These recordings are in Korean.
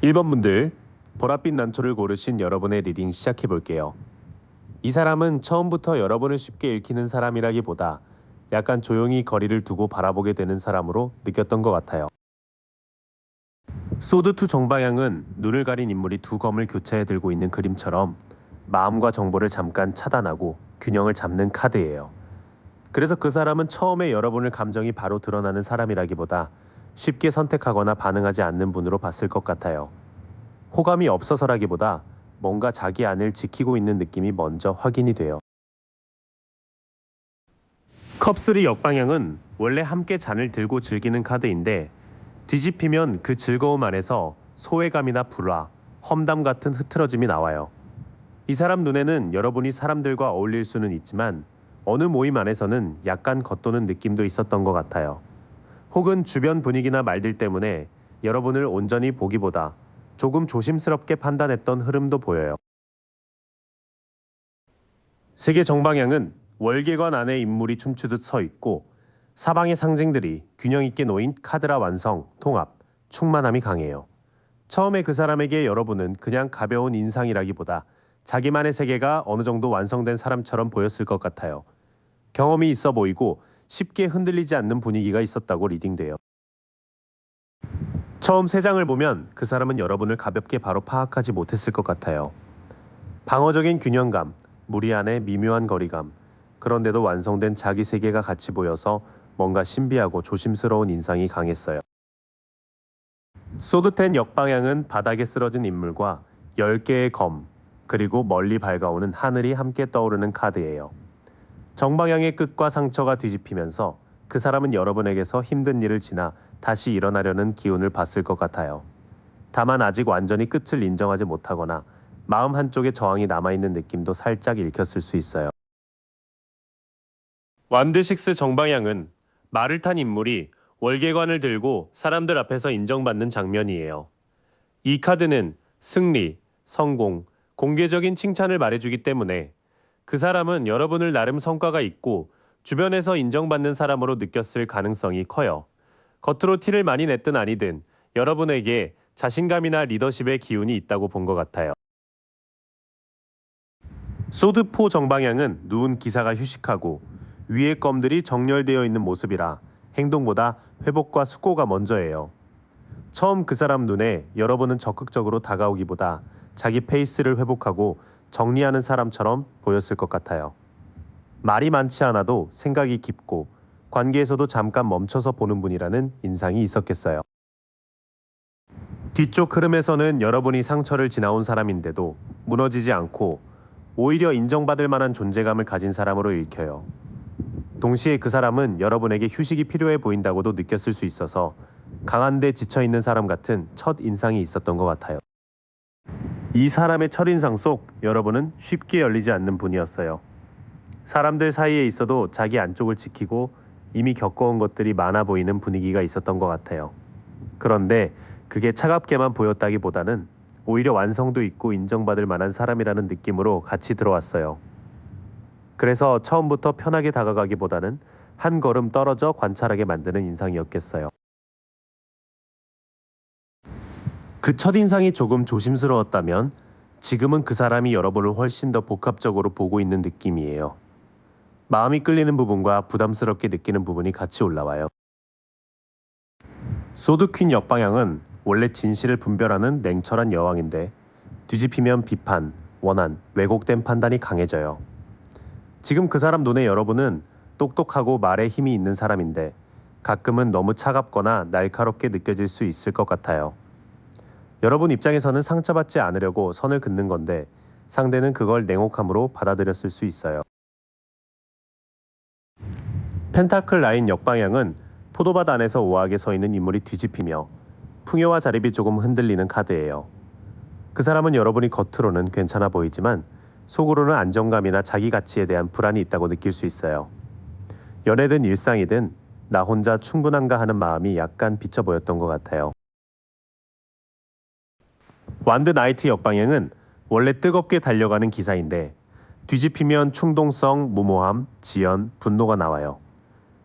1번 분들, 보랏빛 난초를 고르신 여러분의 리딩 시작해 볼게요. 이 사람은 처음부터 여러분을 쉽게 읽히는 사람이라기보다 약간 조용히 거리를 두고 바라보게 되는 사람으로 느꼈던 것 같아요. 소드2 정방향은 눈을 가린 인물이 두 검을 교차해 들고 있는 그림처럼 마음과 정보를 잠깐 차단하고 균형을 잡는 카드예요. 그래서 그 사람은 처음에 여러분을 감정이 바로 드러나는 사람이라기보다 쉽게 선택하거나 반응하지 않는 분으로 봤을 것 같아요. 호감이 없어서라기보다 뭔가 자기 안을 지키고 있는 느낌이 먼저 확인이 돼요. 컵3 역방향은 원래 함께 잔을 들고 즐기는 카드인데 뒤집히면 그 즐거움 안에서 소외감이나 불화, 험담 같은 흐트러짐이 나와요. 이 사람 눈에는 여러분이 사람들과 어울릴 수는 있지만 어느 모임 안에서는 약간 겉도는 느낌도 있었던 것 같아요. 혹은 주변 분위기나 말들 때문에 여러분을 온전히 보기보다 조금 조심스럽게 판단했던 흐름도 보여요. 세계 정방향은 월계관 안에 인물이 춤추듯 서 있고 사방의 상징들이 균형 있게 놓인 카드라 완성, 통합, 충만함이 강해요. 처음에 그 사람에게 여러분은 그냥 가벼운 인상이라기보다 자기만의 세계가 어느 정도 완성된 사람처럼 보였을 것 같아요. 경험이 있어 보이고 쉽게 흔들리지 않는 분위기가 있었다고 리딩돼요. 처음 세 장을 보면 그 사람은 여러분을 가볍게 바로 파악하지 못했을 것 같아요. 방어적인 균형감, 무리 안의 미묘한 거리감, 그런데도 완성된 자기 세계가 같이 보여서 뭔가 신비하고 조심스러운 인상이 강했어요. 소드10 역방향은 바닥에 쓰러진 인물과 10개의 검, 그리고 멀리 밝아오는 하늘이 함께 떠오르는 카드예요. 정방향의 끝과 상처가 뒤집히면서 그 사람은 여러분에게서 힘든 일을 지나 다시 일어나려는 기운을 봤을 것 같아요. 다만 아직 완전히 끝을 인정하지 못하거나 마음 한쪽에 저항이 남아있는 느낌도 살짝 읽혔을 수 있어요. 완드6 정방향은 말을 탄 인물이 월계관을 들고 사람들 앞에서 인정받는 장면이에요. 이 카드는 승리, 성공, 공개적인 칭찬을 말해주기 때문에 그 사람은 여러분을 나름 성과가 있고 주변에서 인정받는 사람으로 느꼈을 가능성이 커요. 겉으로 티를 많이 냈든 아니든 여러분에게 자신감이나 리더십의 기운이 있다고 본 것 같아요. 소드4 정방향은 누운 기사가 휴식하고 위의 껌들이 정렬되어 있는 모습이라 행동보다 회복과 수고가 먼저예요. 처음 그 사람 눈에 여러분은 적극적으로 다가오기보다 자기 페이스를 회복하고 정리하는 사람처럼 보였을 것 같아요. 말이 많지 않아도 생각이 깊고 관계에서도 잠깐 멈춰서 보는 분이라는 인상이 있었겠어요. 뒤쪽 흐름에서는 여러분이 상처를 지나온 사람인데도 무너지지 않고 오히려 인정받을 만한 존재감을 가진 사람으로 읽혀요. 동시에 그 사람은 여러분에게 휴식이 필요해 보인다고도 느꼈을 수 있어서 강한데 지쳐있는 사람 같은 첫 인상이 있었던 것 같아요. 이 사람의 첫인상 속 여러분은 쉽게 열리지 않는 분이었어요. 사람들 사이에 있어도 자기 안쪽을 지키고 이미 겪어온 것들이 많아 보이는 분위기가 있었던 것 같아요. 그런데 그게 차갑게만 보였다기보다는 오히려 완성도 있고 인정받을 만한 사람이라는 느낌으로 같이 들어왔어요. 그래서 처음부터 편하게 다가가기보다는 한 걸음 떨어져 관찰하게 만드는 인상이었겠어요. 그 첫인상이 조금 조심스러웠다면 지금은 그 사람이 여러분을 훨씬 더 복합적으로 보고 있는 느낌이에요. 마음이 끌리는 부분과 부담스럽게 느끼는 부분이 같이 올라와요. 소드퀸 역방향은 원래 진실을 분별하는 냉철한 여왕인데 뒤집히면 비판, 원한, 왜곡된 판단이 강해져요. 지금 그 사람 눈에 여러분은 똑똑하고 말에 힘이 있는 사람인데 가끔은 너무 차갑거나 날카롭게 느껴질 수 있을 것 같아요. 여러분 입장에서는 상처받지 않으려고 선을 긋는 건데 상대는 그걸 냉혹함으로 받아들였을 수 있어요. 펜타클 라인 역방향은 포도밭 안에서 우아하게 서 있는 인물이 뒤집히며 풍요와 자립이 조금 흔들리는 카드예요. 그 사람은 여러분이 겉으로는 괜찮아 보이지만 속으로는 안정감이나 자기 가치에 대한 불안이 있다고 느낄 수 있어요. 연애든 일상이든 나 혼자 충분한가 하는 마음이 약간 비쳐 보였던 것 같아요. 완드 나이트 역방향은 원래 뜨겁게 달려가는 기사인데 뒤집히면 충동성, 무모함, 지연, 분노가 나와요.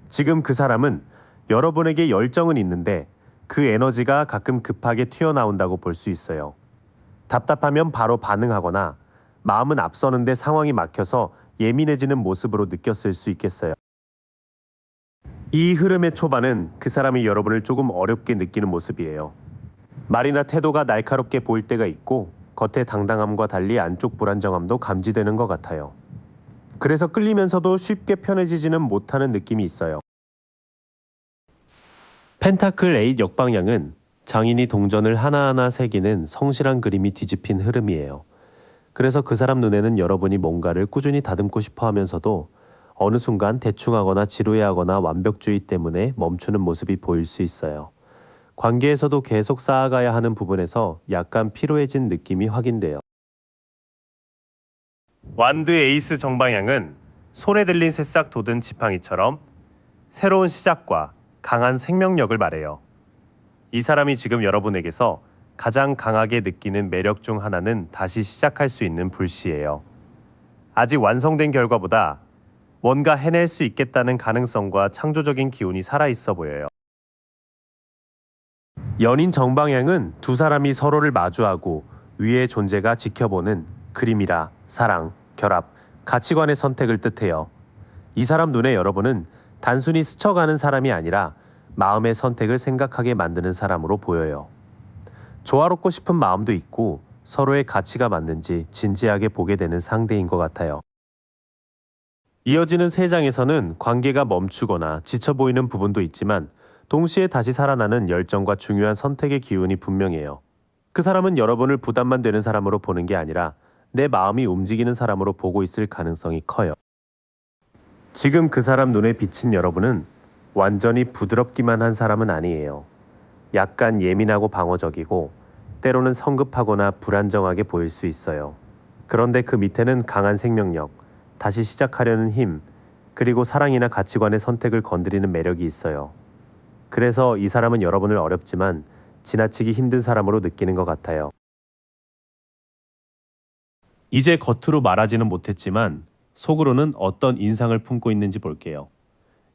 지금 그 사람은 여러분에게 열정은 있는데 그 에너지가 가끔 급하게 튀어나온다고 볼 수 있어요. 답답하면 바로 반응하거나 마음은 앞서는데 상황이 막혀서 예민해지는 모습으로 느꼈을 수 있겠어요. 이 흐름의 초반은 그 사람이 여러분을 조금 어렵게 느끼는 모습이에요. 말이나 태도가 날카롭게 보일 때가 있고 겉의 당당함과 달리 안쪽 불안정함도 감지되는 것 같아요. 그래서 끌리면서도 쉽게 편해지지는 못하는 느낌이 있어요. 펜타클 8 역방향은 장인이 동전을 하나하나 새기는 성실한 그림이 뒤집힌 흐름이에요. 그래서 그 사람 눈에는 여러분이 뭔가를 꾸준히 다듬고 싶어 하면서도 어느 순간 대충하거나 지루해하거나 완벽주의 때문에 멈추는 모습이 보일 수 있어요. 관계에서도 계속 쌓아가야 하는 부분에서 약간 피로해진 느낌이 확인돼요. 완드 에이스 정방향은 손에 들린 새싹 돋은 지팡이처럼 새로운 시작과 강한 생명력을 말해요. 이 사람이 지금 여러분에게서 가장 강하게 느끼는 매력 중 하나는 다시 시작할 수 있는 불씨예요. 아직 완성된 결과보다 뭔가 해낼 수 있겠다는 가능성과 창조적인 기운이 살아있어 보여요. 연인 정방향은 두 사람이 서로를 마주하고 위의 존재가 지켜보는 그림이라 사랑, 결합, 가치관의 선택을 뜻해요. 이 사람 눈에 여러분은 단순히 스쳐가는 사람이 아니라 마음의 선택을 생각하게 만드는 사람으로 보여요. 조화롭고 싶은 마음도 있고 서로의 가치가 맞는지 진지하게 보게 되는 상대인 것 같아요. 이어지는 세 장에서는 관계가 멈추거나 지쳐 보이는 부분도 있지만 동시에 다시 살아나는 열정과 중요한 선택의 기운이 분명해요. 그 사람은 여러분을 부담만 되는 사람으로 보는 게 아니라 내 마음이 움직이는 사람으로 보고 있을 가능성이 커요. 지금 그 사람 눈에 비친 여러분은 완전히 부드럽기만 한 사람은 아니에요. 약간 예민하고 방어적이고 때로는 성급하거나 불안정하게 보일 수 있어요. 그런데 그 밑에는 강한 생명력, 다시 시작하려는 힘, 그리고 사랑이나 가치관의 선택을 건드리는 매력이 있어요. 그래서 이 사람은 여러분을 어렵지만 지나치기 힘든 사람으로 느끼는 것 같아요. 이제 겉으로 말하지는 못했지만 속으로는 어떤 인상을 품고 있는지 볼게요.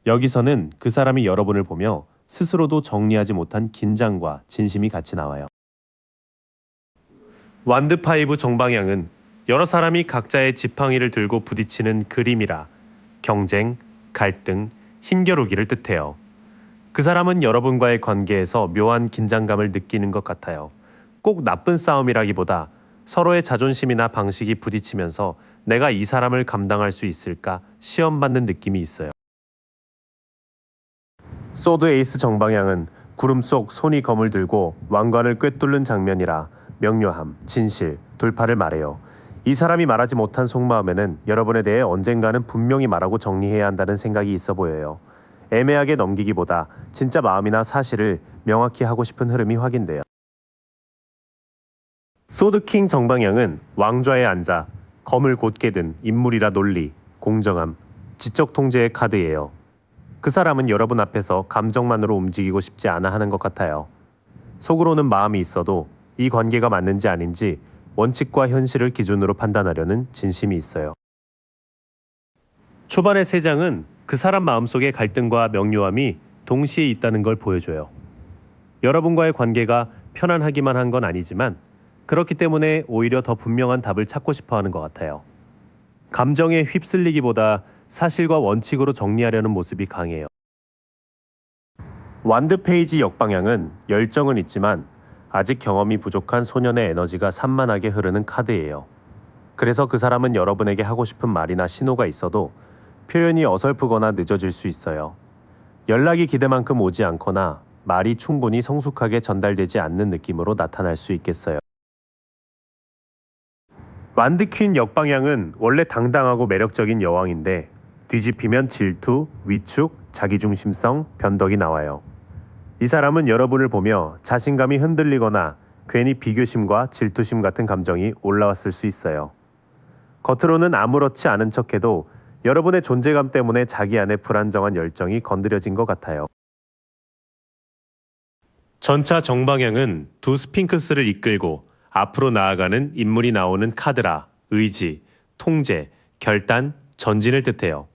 여기서는 그 사람이 여러분을 보며 스스로도 정리하지 못한 긴장과 진심이 같이 나와요. 완드 파이브 정방향은 여러 사람이 각자의 지팡이를 들고 부딪히는 그림이라 경쟁, 갈등, 힘겨루기를 뜻해요. 그 사람은 여러분과의 관계에서 묘한 긴장감을 느끼는 것 같아요. 꼭 나쁜 싸움이라기보다 서로의 자존심이나 방식이 부딪히면서 내가 이 사람을 감당할 수 있을까 시험받는 느낌이 있어요. 소드 에이스 정방향은 구름 속 손이 검을 들고 왕관을 꿰뚫는 장면이라 명료함, 진실, 돌파를 말해요. 이 사람이 말하지 못한 속마음에는 여러분에 대해 언젠가는 분명히 말하고 정리해야 한다는 생각이 있어 보여요. 애매하게 넘기기보다 진짜 마음이나 사실을 명확히 하고 싶은 흐름이 확인돼요. 소드킹 정방향은 왕좌에 앉아 검을 곧게 든 인물이라 논리, 공정함, 지적 통제의 카드예요. 그 사람은 여러분 앞에서 감정만으로 움직이고 싶지 않아 하는 것 같아요. 속으로는 마음이 있어도 이 관계가 맞는지 아닌지 원칙과 현실을 기준으로 판단하려는 진심이 있어요. 초반의 세 장은 그 사람 마음속의 갈등과 명료함이 동시에 있다는 걸 보여줘요. 여러분과의 관계가 편안하기만 한 건 아니지만 그렇기 때문에 오히려 더 분명한 답을 찾고 싶어 하는 것 같아요. 감정에 휩쓸리기보다 사실과 원칙으로 정리하려는 모습이 강해요. 완드 페이지 역방향은 열정은 있지만 아직 경험이 부족한 소년의 에너지가 산만하게 흐르는 카드예요. 그래서 그 사람은 여러분에게 하고 싶은 말이나 신호가 있어도 표현이 어설프거나 늦어질 수 있어요. 연락이 기대만큼 오지 않거나 말이 충분히 성숙하게 전달되지 않는 느낌으로 나타날 수 있겠어요. 완드 퀸 역방향은 원래 당당하고 매력적인 여왕인데 뒤집히면 질투, 위축, 자기중심성, 변덕이 나와요. 이 사람은 여러분을 보며 자신감이 흔들리거나 괜히 비교심과 질투심 같은 감정이 올라왔을 수 있어요. 겉으로는 아무렇지 않은 척해도 여러분의 존재감 때문에 자기 안에 불안정한 열정이 건드려진 것 같아요. 전차 정방향은 두 스핑크스를 이끌고 앞으로 나아가는 인물이 나오는 카드라 의지, 통제, 결단, 전진을 뜻해요.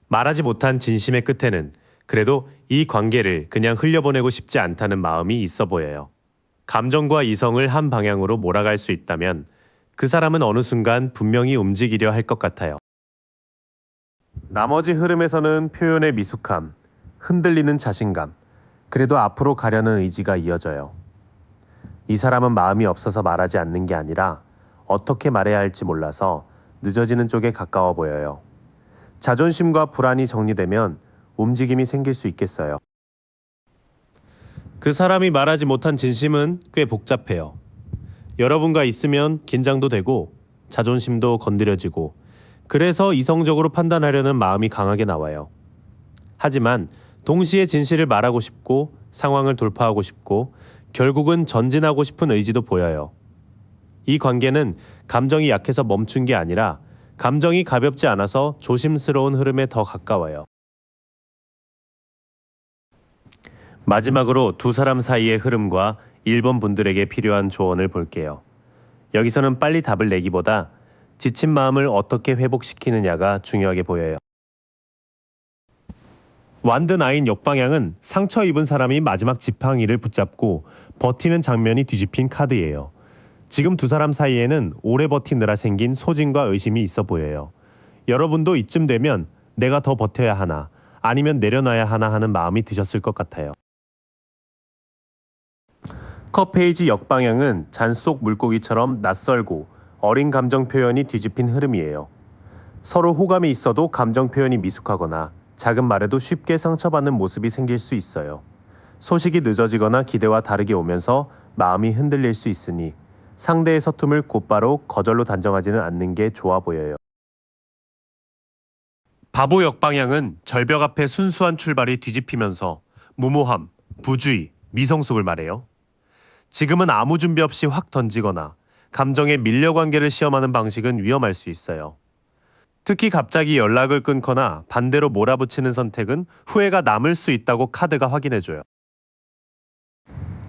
말하지 못한 진심의 끝에는 그래도 이 관계를 그냥 흘려보내고 싶지 않다는 마음이 있어 보여요. 감정과 이성을 한 방향으로 몰아갈 수 있다면 그 사람은 어느 순간 분명히 움직이려 할 것 같아요. 나머지 흐름에서는 표현의 미숙함, 흔들리는 자신감, 그래도 앞으로 가려는 의지가 이어져요. 이 사람은 마음이 없어서 말하지 않는 게 아니라 어떻게 말해야 할지 몰라서 늦어지는 쪽에 가까워 보여요. 자존심과 불안이 정리되면 움직임이 생길 수 있겠어요. 그 사람이 말하지 못한 진심은 꽤 복잡해요. 여러분과 있으면 긴장도 되고 자존심도 건드려지고 그래서 이성적으로 판단하려는 마음이 강하게 나와요. 하지만 동시에 진실을 말하고 싶고 상황을 돌파하고 싶고 결국은 전진하고 싶은 의지도 보여요. 이 관계는 감정이 약해서 멈춘 게 아니라 감정이 가볍지 않아서 조심스러운 흐름에 더 가까워요. 마지막으로 두 사람 사이의 흐름과 1번 분들에게 필요한 조언을 볼게요. 여기서는 빨리 답을 내기보다 지친 마음을 어떻게 회복시키느냐가 중요하게 보여요. 완드 9 역방향은 상처 입은 사람이 마지막 지팡이를 붙잡고 버티는 장면이 뒤집힌 카드예요. 지금 두 사람 사이에는 오래 버티느라 생긴 소진과 의심이 있어 보여요. 여러분도 이쯤 되면 내가 더 버텨야 하나 아니면 내려놔야 하나 하는 마음이 드셨을 것 같아요. 컵 페이지 역방향은 잔 속 물고기처럼 낯설고 어린 감정 표현이 뒤집힌 흐름이에요. 서로 호감이 있어도 감정 표현이 미숙하거나 작은 말에도 쉽게 상처받는 모습이 생길 수 있어요. 소식이 늦어지거나 기대와 다르게 오면서 마음이 흔들릴 수 있으니 상대의 서툼을 곧바로 거절로 단정하지는 않는 게 좋아 보여요. 바보 역방향은 절벽 앞에 순수한 출발이 뒤집히면서 무모함, 부주의, 미성숙을 말해요. 지금은 아무 준비 없이 확 던지거나 감정의 밀려 관계를 시험하는 방식은 위험할 수 있어요. 특히 갑자기 연락을 끊거나 반대로 몰아붙이는 선택은 후회가 남을 수 있다고 카드가 확인해줘요.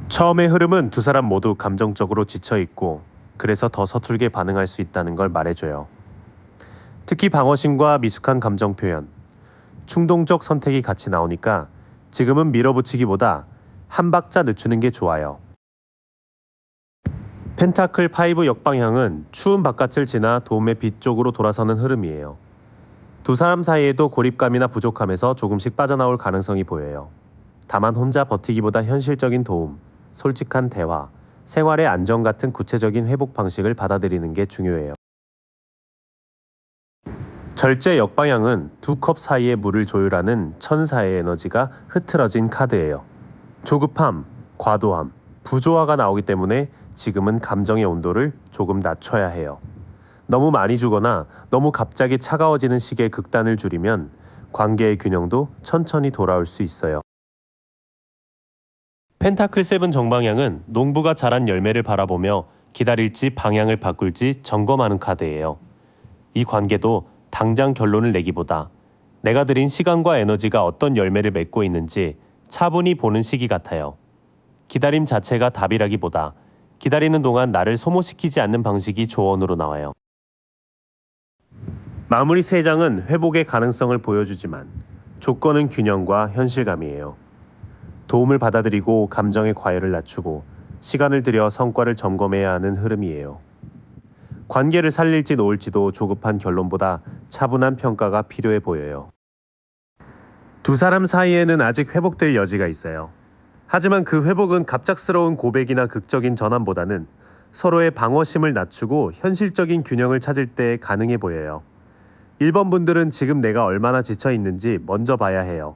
처음의 흐름은 두 사람 모두 감정적으로 지쳐있고 그래서 더 서툴게 반응할 수 있다는 걸 말해줘요. 특히 방어심과 미숙한 감정 표현, 충동적 선택이 같이 나오니까 지금은 밀어붙이기보다 한 박자 늦추는 게 좋아요. 펜타클 5 역방향은 추운 바깥을 지나 도움의 빛 쪽으로 돌아서는 흐름이에요. 두 사람 사이에도 고립감이나 부족함에서 조금씩 빠져나올 가능성이 보여요. 다만 혼자 버티기보다 현실적인 도움, 솔직한 대화, 생활의 안정 같은 구체적인 회복 방식을 받아들이는 게 중요해요. 절제 역방향은 두 컵 사이의 물을 조율하는 천사의 에너지가 흐트러진 카드예요. 조급함, 과도함, 부조화가 나오기 때문에 지금은 감정의 온도를 조금 낮춰야 해요. 너무 많이 주거나 너무 갑자기 차가워지는 식의 극단을 줄이면 관계의 균형도 천천히 돌아올 수 있어요. 펜타클 7 정방향은 농부가 자란 열매를 바라보며 기다릴지 방향을 바꿀지 점검하는 카드예요. 이 관계도 당장 결론을 내기보다 내가 들인 시간과 에너지가 어떤 열매를 맺고 있는지 차분히 보는 시기 같아요. 기다림 자체가 답이라기보다 기다리는 동안 나를 소모시키지 않는 방식이 조언으로 나와요. 마무리 3장은 회복의 가능성을 보여주지만 조건은 균형과 현실감이에요. 도움을 받아들이고 감정의 과열을 낮추고 시간을 들여 성과를 점검해야 하는 흐름이에요. 관계를 살릴지 놓을지도 조급한 결론보다 차분한 평가가 필요해 보여요. 두 사람 사이에는 아직 회복될 여지가 있어요. 하지만 그 회복은 갑작스러운 고백이나 극적인 전환보다는 서로의 방어심을 낮추고 현실적인 균형을 찾을 때 가능해 보여요. 1번 분들은 지금 내가 얼마나 지쳐 있는지 먼저 봐야 해요.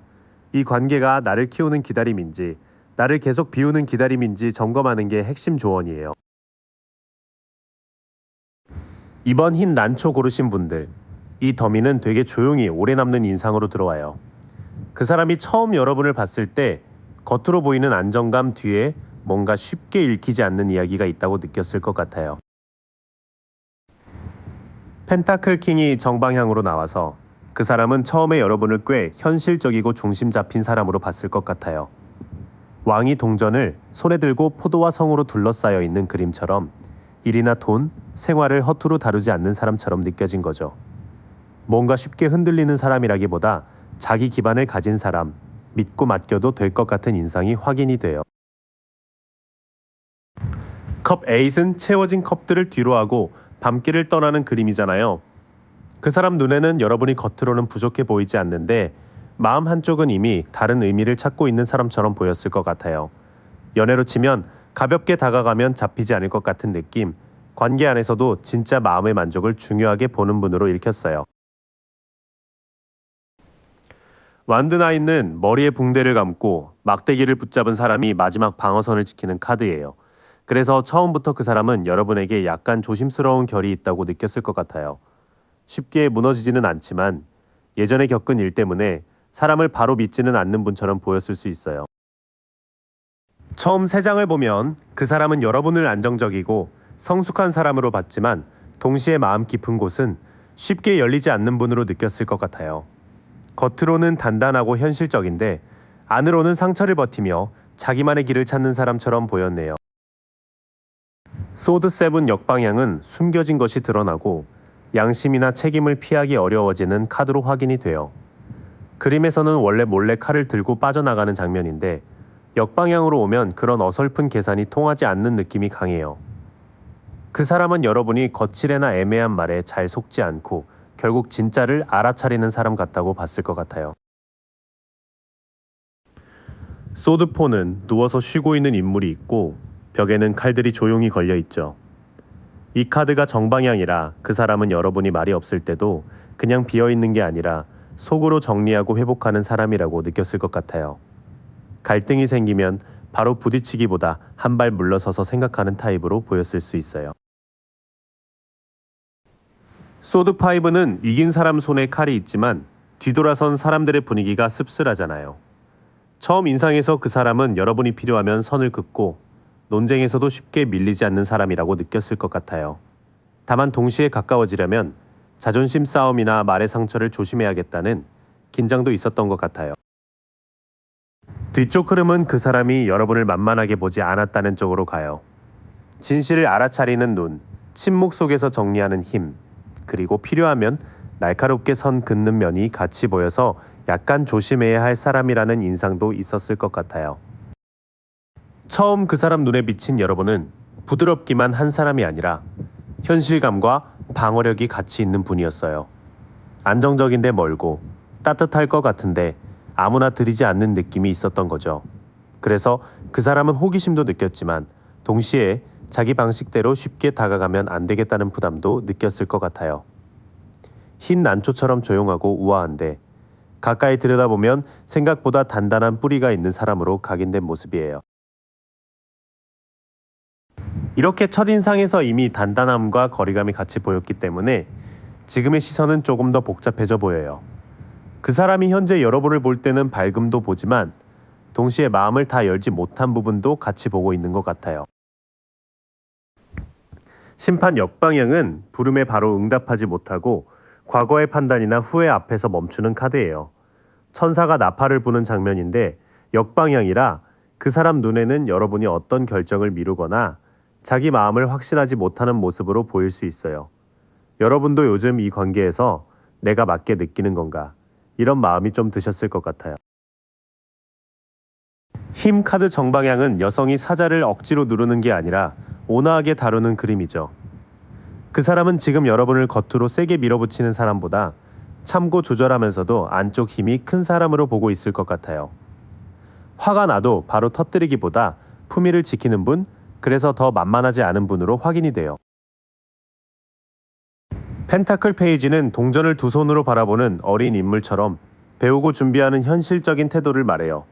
이 관계가 나를 키우는 기다림인지 나를 계속 비우는 기다림인지 점검하는 게 핵심 조언이에요. 이번 흰 란초 고르신 분들, 이 더미는 되게 조용히 오래 남는 인상으로 들어와요. 그 사람이 처음 여러분을 봤을 때 겉으로 보이는 안정감 뒤에 뭔가 쉽게 읽히지 않는 이야기가 있다고 느꼈을 것 같아요. 펜타클 킹이 정방향으로 나와서 그 사람은 처음에 여러분을 꽤 현실적이고 중심 잡힌 사람으로 봤을 것 같아요. 왕이 동전을 손에 들고 포도와 성으로 둘러싸여 있는 그림처럼 일이나 돈, 생활을 허투루 다루지 않는 사람처럼 느껴진 거죠. 뭔가 쉽게 흔들리는 사람이라기보다 자기 기반을 가진 사람, 믿고 맡겨도 될 것 같은 인상이 확인이 돼요. 컵 8은 채워진 컵들을 뒤로 하고 밤길을 떠나는 그림이잖아요. 그 사람 눈에는 여러분이 겉으로는 부족해 보이지 않는데 마음 한쪽은 이미 다른 의미를 찾고 있는 사람처럼 보였을 것 같아요. 연애로 치면 가볍게 다가가면 잡히지 않을 것 같은 느낌, 관계 안에서도 진짜 마음의 만족을 중요하게 보는 분으로 읽혔어요. 완드나인은 머리에 붕대를 감고 막대기를 붙잡은 사람이 마지막 방어선을 지키는 카드예요. 그래서 처음부터 그 사람은 여러분에게 약간 조심스러운 결이 있다고 느꼈을 것 같아요. 쉽게 무너지지는 않지만 예전에 겪은 일 때문에 사람을 바로 믿지는 않는 분처럼 보였을 수 있어요. 처음 세 장을 보면 그 사람은 여러분을 안정적이고 성숙한 사람으로 봤지만 동시에 마음 깊은 곳은 쉽게 열리지 않는 분으로 느꼈을 것 같아요. 겉으로는 단단하고 현실적인데 안으로는 상처를 버티며 자기만의 길을 찾는 사람처럼 보였네요. 소드 세븐 역방향은 숨겨진 것이 드러나고 양심이나 책임을 피하기 어려워지는 카드로 확인이 돼요. 그림에서는 원래 몰래 칼을 들고 빠져나가는 장면인데 역방향으로 오면 그런 어설픈 계산이 통하지 않는 느낌이 강해요. 그 사람은 여러분이 거칠애나 애매한 말에 잘 속지 않고 결국 진짜를 알아차리는 사람 같다고 봤을 것 같아요. 소드4는 누워서 쉬고 있는 인물이 있고 벽에는 칼들이 조용히 걸려 있죠. 이 카드가 정방향이라 그 사람은 여러분이 말이 없을 때도 그냥 비어 있는 게 아니라 속으로 정리하고 회복하는 사람이라고 느꼈을 것 같아요. 갈등이 생기면 바로 부딪히기보다 한 발 물러서서 생각하는 타입으로 보였을 수 있어요. 소드5는 이긴 사람 손에 칼이 있지만 뒤돌아선 사람들의 분위기가 씁쓸하잖아요. 처음 인상에서 그 사람은 여러분이 필요하면 선을 긋고 논쟁에서도 쉽게 밀리지 않는 사람이라고 느꼈을 것 같아요. 다만 동시에 가까워지려면 자존심 싸움이나 말의 상처를 조심해야겠다는 긴장도 있었던 것 같아요. 뒤쪽 흐름은 그 사람이 여러분을 만만하게 보지 않았다는 쪽으로 가요. 진실을 알아차리는 눈, 침묵 속에서 정리하는 힘, 그리고 필요하면 날카롭게 선 긋는 면이 같이 보여서 약간 조심해야 할 사람이라는 인상도 있었을 것 같아요. 처음 그 사람 눈에 비친 여러분은 부드럽기만 한 사람이 아니라 현실감과 방어력이 같이 있는 분이었어요. 안정적인데 멀고 따뜻할 것 같은데 아무나 들이지 않는 느낌이 있었던 거죠. 그래서 그 사람은 호기심도 느꼈지만 동시에 자기 방식대로 쉽게 다가가면 안 되겠다는 부담도 느꼈을 것 같아요. 흰 난초처럼 조용하고 우아한데 가까이 들여다보면 생각보다 단단한 뿌리가 있는 사람으로 각인된 모습이에요. 이렇게 첫인상에서 이미 단단함과 거리감이 같이 보였기 때문에 지금의 시선은 조금 더 복잡해져 보여요. 그 사람이 현재 여러분을 볼 때는 밝음도 보지만 동시에 마음을 다 열지 못한 부분도 같이 보고 있는 것 같아요. 심판 역방향은 부름에 바로 응답하지 못하고 과거의 판단이나 후회 앞에서 멈추는 카드예요. 천사가 나팔을 부는 장면인데 역방향이라 그 사람 눈에는 여러분이 어떤 결정을 미루거나 자기 마음을 확신하지 못하는 모습으로 보일 수 있어요. 여러분도 요즘 이 관계에서 내가 맞게 느끼는 건가? 이런 마음이 좀 드셨을 것 같아요. 힘 카드 정방향은 여성이 사자를 억지로 누르는 게 아니라 온화하게 다루는 그림이죠. 그 사람은 지금 여러분을 겉으로 세게 밀어붙이는 사람보다 참고 조절하면서도 안쪽 힘이 큰 사람으로 보고 있을 것 같아요. 화가 나도 바로 터뜨리기보다 품위를 지키는 분, 그래서 더 만만하지 않은 분으로 확인이 돼요. 펜타클 페이지는 동전을 두 손으로 바라보는 어린 인물처럼 배우고 준비하는 현실적인 태도를 말해요.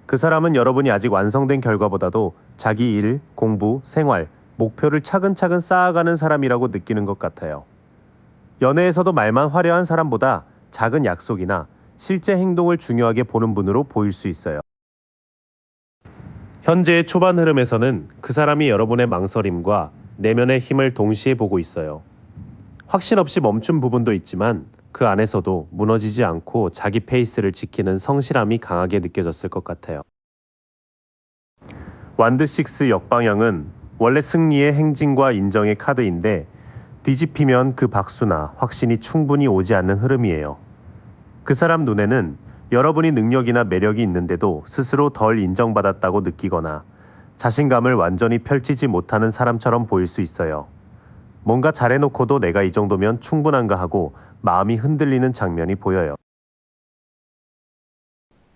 그 사람은 여러분이 아직 완성된 결과보다도 자기 일, 공부, 생활, 목표를 차근차근 쌓아가는 사람이라고 느끼는 것 같아요. 연애에서도 말만 화려한 사람보다 작은 약속이나 실제 행동을 중요하게 보는 분으로 보일 수 있어요. 현재의 초반 흐름에서는 그 사람이 여러분의 망설임과 내면의 힘을 동시에 보고 있어요. 확신 없이 멈춘 부분도 있지만 그 안에서도 무너지지 않고 자기 페이스를 지키는 성실함이 강하게 느껴졌을 것 같아요. 완드 6 역방향은 원래 승리의 행진과 인정의 카드인데 뒤집히면 그 박수나 확신이 충분히 오지 않는 흐름이에요. 그 사람 눈에는 여러분이 능력이나 매력이 있는데도 스스로 덜 인정받았다고 느끼거나 자신감을 완전히 펼치지 못하는 사람처럼 보일 수 있어요. 뭔가 잘해놓고도 내가 이 정도면 충분한가 하고 마음이 흔들리는 장면이 보여요.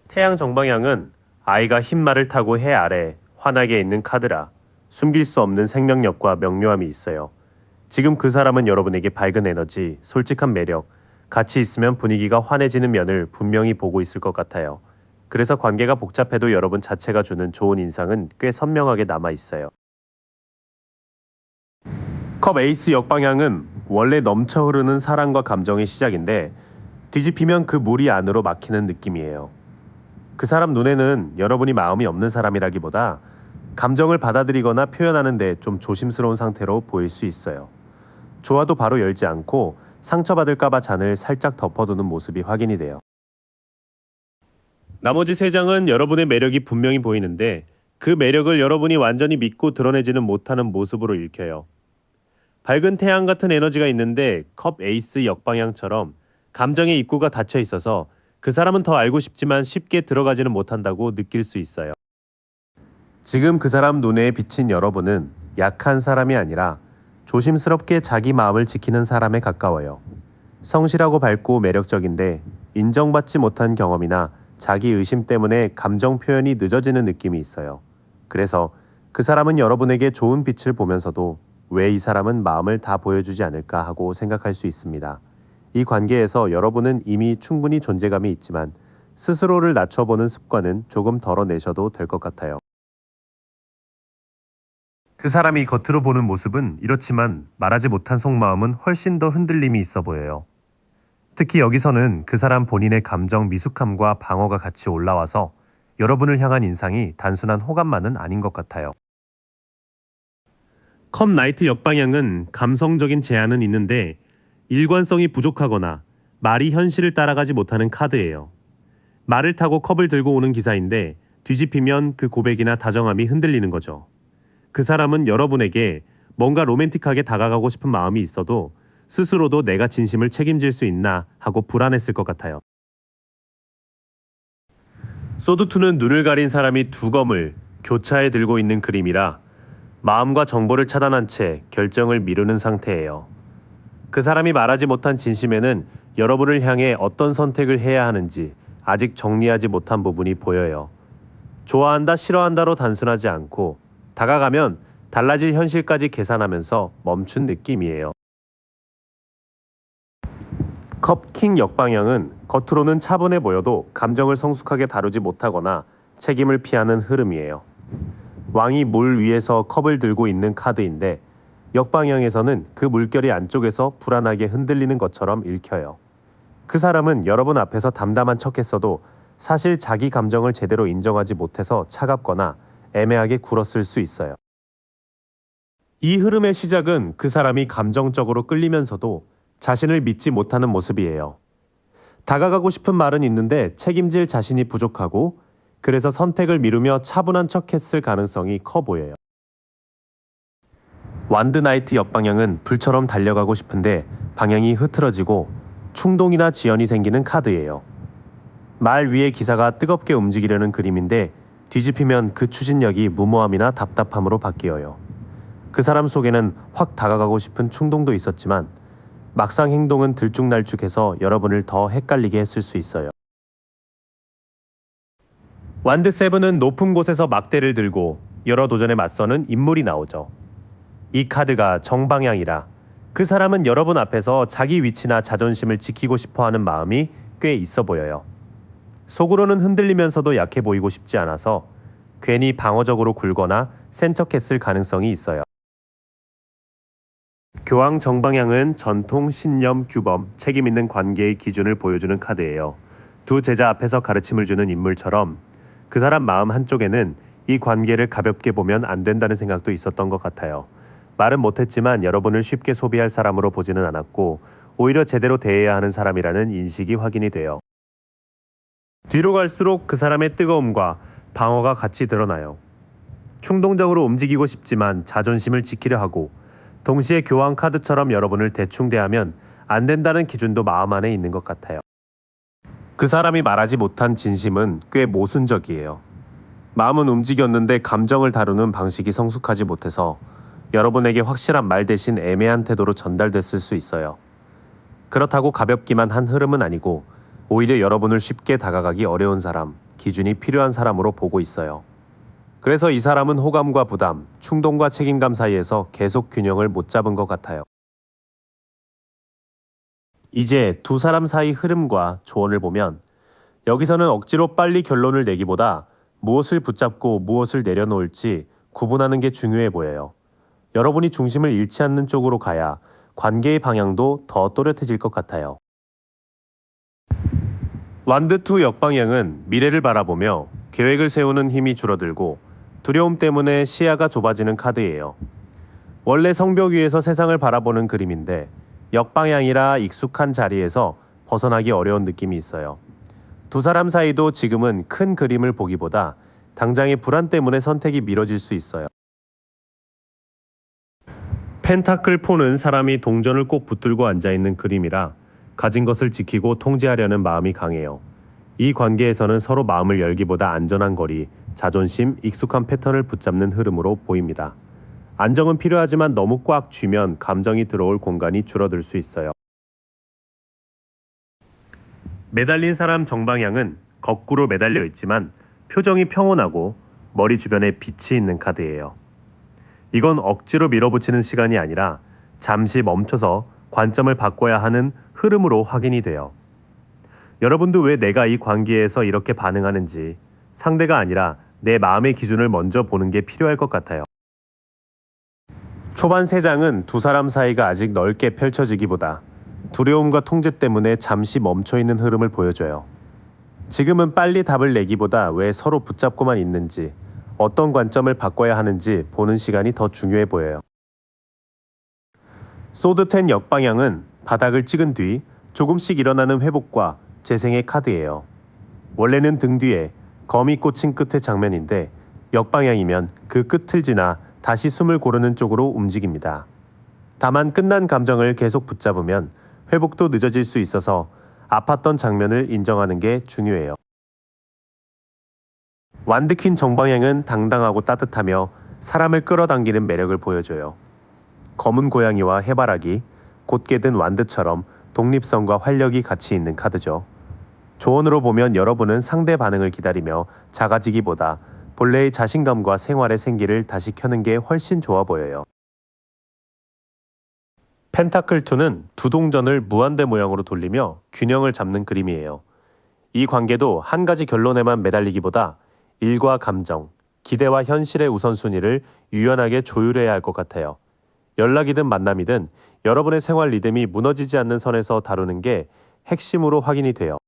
태양 정방향은 아이가 흰 말을 타고 해 아래 환하게 있는 카드라 숨길 수 없는 생명력과 명료함이 있어요. 지금 그 사람은 여러분에게 밝은 에너지, 솔직한 매력, 같이 있으면 분위기가 환해지는 면을 분명히 보고 있을 것 같아요. 그래서 관계가 복잡해도 여러분 자체가 주는 좋은 인상은 꽤 선명하게 남아 있어요. 컵 에이스 역방향은 원래 넘쳐 흐르는 사랑과 감정의 시작인데 뒤집히면 그 물이 안으로 막히는 느낌이에요. 그 사람 눈에는 여러분이 마음이 없는 사람이라기보다 감정을 받아들이거나 표현하는데 좀 조심스러운 상태로 보일 수 있어요. 좋아도 바로 열지 않고 상처받을까봐 잔을 살짝 덮어두는 모습이 확인이 돼요. 나머지 세 장은 여러분의 매력이 분명히 보이는데 그 매력을 여러분이 완전히 믿고 드러내지는 못하는 모습으로 읽혀요. 밝은 태양 같은 에너지가 있는데 컵 에이스 역방향처럼 감정의 입구가 닫혀 있어서 그 사람은 더 알고 싶지만 쉽게 들어가지는 못한다고 느낄 수 있어요. 지금 그 사람 눈에 비친 여러분은 약한 사람이 아니라 조심스럽게 자기 마음을 지키는 사람에 가까워요. 성실하고 밝고 매력적인데 인정받지 못한 경험이나 자기 의심 때문에 감정 표현이 늦어지는 느낌이 있어요. 그래서 그 사람은 여러분에게 좋은 빛을 보면서도 왜 이 사람은 마음을 다 보여주지 않을까 하고 생각할 수 있습니다. 이 관계에서 여러분은 이미 충분히 존재감이 있지만 스스로를 낮춰보는 습관은 조금 덜어내셔도 될 것 같아요. 그 사람이 겉으로 보는 모습은 이렇지만 말하지 못한 속마음은 훨씬 더 흔들림이 있어 보여요. 특히 여기서는 그 사람 본인의 감정 미숙함과 방어가 같이 올라와서 여러분을 향한 인상이 단순한 호감만은 아닌 것 같아요. 컵 나이트 역방향은 감성적인 제안은 있는데 일관성이 부족하거나 말이 현실을 따라가지 못하는 카드예요. 말을 타고 컵을 들고 오는 기사인데 뒤집히면 그 고백이나 다정함이 흔들리는 거죠. 그 사람은 여러분에게 뭔가 로맨틱하게 다가가고 싶은 마음이 있어도 스스로도 내가 진심을 책임질 수 있나 하고 불안했을 것 같아요. 소드2는 눈을 가린 사람이 두 검을 교차에 들고 있는 그림이라 마음과 정보를 차단한 채 결정을 미루는 상태예요. 그 사람이 말하지 못한 진심에는 여러분을 향해 어떤 선택을 해야 하는지 아직 정리하지 못한 부분이 보여요. 좋아한다, 싫어한다로 단순하지 않고 다가가면 달라질 현실까지 계산하면서 멈춘 느낌이에요. 컵킹 역방향은 겉으로는 차분해 보여도 감정을 성숙하게 다루지 못하거나 책임을 피하는 흐름이에요. 왕이 물 위에서 컵을 들고 있는 카드인데 역방향에서는 그 물결이 안쪽에서 불안하게 흔들리는 것처럼 읽혀요. 그 사람은 여러분 앞에서 담담한 척했어도 사실 자기 감정을 제대로 인정하지 못해서 차갑거나 애매하게 굴었을 수 있어요. 이 흐름의 시작은 그 사람이 감정적으로 끌리면서도 자신을 믿지 못하는 모습이에요. 다가가고 싶은 말은 있는데 책임질 자신이 부족하고 그래서 선택을 미루며 차분한 척했을 가능성이 커 보여요. 완드 나이트 역방향은 불처럼 달려가고 싶은데 방향이 흐트러지고 충동이나 지연이 생기는 카드예요. 말 위의 기사가 뜨겁게 움직이려는 그림인데 뒤집히면 그 추진력이 무모함이나 답답함으로 바뀌어요. 그 사람 속에는 확 다가가고 싶은 충동도 있었지만 막상 행동은 들쭉날쭉해서 여러분을 더 헷갈리게 했을 수 있어요. 완드 세븐은 높은 곳에서 막대를 들고 여러 도전에 맞서는 인물이 나오죠. 이 카드가 정방향이라 그 사람은 여러분 앞에서 자기 위치나 자존심을 지키고 싶어하는 마음이 꽤 있어 보여요. 속으로는 흔들리면서도 약해 보이고 싶지 않아서 괜히 방어적으로 굴거나 센 척했을 가능성이 있어요. 교황 정방향은 전통, 신념, 규범, 책임 있는 관계의 기준을 보여주는 카드예요. 두 제자 앞에서 가르침을 주는 인물처럼 그 사람 마음 한쪽에는 이 관계를 가볍게 보면 안 된다는 생각도 있었던 것 같아요. 말은 못했지만 여러분을 쉽게 소비할 사람으로 보지는 않았고 오히려 제대로 대해야 하는 사람이라는 인식이 확인이 돼요. 뒤로 갈수록 그 사람의 뜨거움과 방어가 같이 드러나요. 충동적으로 움직이고 싶지만 자존심을 지키려 하고 동시에 교황 카드처럼 여러분을 대충 대하면 안 된다는 기준도 마음 안에 있는 것 같아요. 그 사람이 말하지 못한 진심은 꽤 모순적이에요. 마음은 움직였는데 감정을 다루는 방식이 성숙하지 못해서 여러분에게 확실한 말 대신 애매한 태도로 전달됐을 수 있어요. 그렇다고 가볍기만 한 흐름은 아니고 오히려 여러분을 쉽게 다가가기 어려운 사람, 기준이 필요한 사람으로 보고 있어요. 그래서 이 사람은 호감과 부담, 충동과 책임감 사이에서 계속 균형을 못 잡은 것 같아요. 이제 두 사람 사이 흐름과 조언을 보면 여기서는 억지로 빨리 결론을 내기보다 무엇을 붙잡고 무엇을 내려놓을지 구분하는 게 중요해 보여요. 여러분이 중심을 잃지 않는 쪽으로 가야 관계의 방향도 더 또렷해질 것 같아요. 완드2 역방향은 미래를 바라보며 계획을 세우는 힘이 줄어들고 두려움 때문에 시야가 좁아지는 카드예요. 원래 성벽 위에서 세상을 바라보는 그림인데 역방향이라 익숙한 자리에서 벗어나기 어려운 느낌이 있어요. 두 사람 사이도 지금은 큰 그림을 보기보다 당장의 불안 때문에 선택이 미뤄질 수 있어요. 펜타클 4는 사람이 동전을 꼭 붙들고 앉아있는 그림이라 가진 것을 지키고 통제하려는 마음이 강해요. 이 관계에서는 서로 마음을 열기보다 안전한 거리, 자존심, 익숙한 패턴을 붙잡는 흐름으로 보입니다. 안정은 필요하지만 너무 꽉 쥐면 감정이 들어올 공간이 줄어들 수 있어요. 매달린 사람 정방향은 거꾸로 매달려 있지만 표정이 평온하고 머리 주변에 빛이 있는 카드예요. 이건 억지로 밀어붙이는 시간이 아니라 잠시 멈춰서 관점을 바꿔야 하는 흐름으로 확인이 돼요. 여러분도 왜 내가 이 관계에서 이렇게 반응하는지 상대가 아니라 내 마음의 기준을 먼저 보는 게 필요할 것 같아요. 초반 3장은 두 사람 사이가 아직 넓게 펼쳐지기보다 두려움과 통제 때문에 잠시 멈춰있는 흐름을 보여줘요. 지금은 빨리 답을 내기보다 왜 서로 붙잡고만 있는지, 어떤 관점을 바꿔야 하는지 보는 시간이 더 중요해 보여요. 소드10 역방향은 바닥을 찍은 뒤 조금씩 일어나는 회복과 재생의 카드예요. 원래는 등 뒤에 검이 꽂힌 끝의 장면인데 역방향이면 그 끝을 지나 다시 숨을 고르는 쪽으로 움직입니다. 다만 끝난 감정을 계속 붙잡으면 회복도 늦어질 수 있어서 아팠던 장면을 인정하는 게 중요해요. 완드퀸 정방향은 당당하고 따뜻하며 사람을 끌어당기는 매력을 보여줘요. 검은 고양이와 해바라기, 곧게 든 완드처럼 독립성과 활력이 같이 있는 카드죠. 조언으로 보면 여러분은 상대 반응을 기다리며 작아지기보다 본래의 자신감과 생활의 생기를 다시 켜는 게 훨씬 좋아 보여요. 펜타클2는 두 동전을 무한대 모양으로 돌리며 균형을 잡는 그림이에요. 이 관계도 한 가지 결론에만 매달리기보다 일과 감정, 기대와 현실의 우선순위를 유연하게 조율해야 할 것 같아요. 연락이든 만남이든 여러분의 생활 리듬이 무너지지 않는 선에서 다루는 게 핵심으로 확인이 돼요.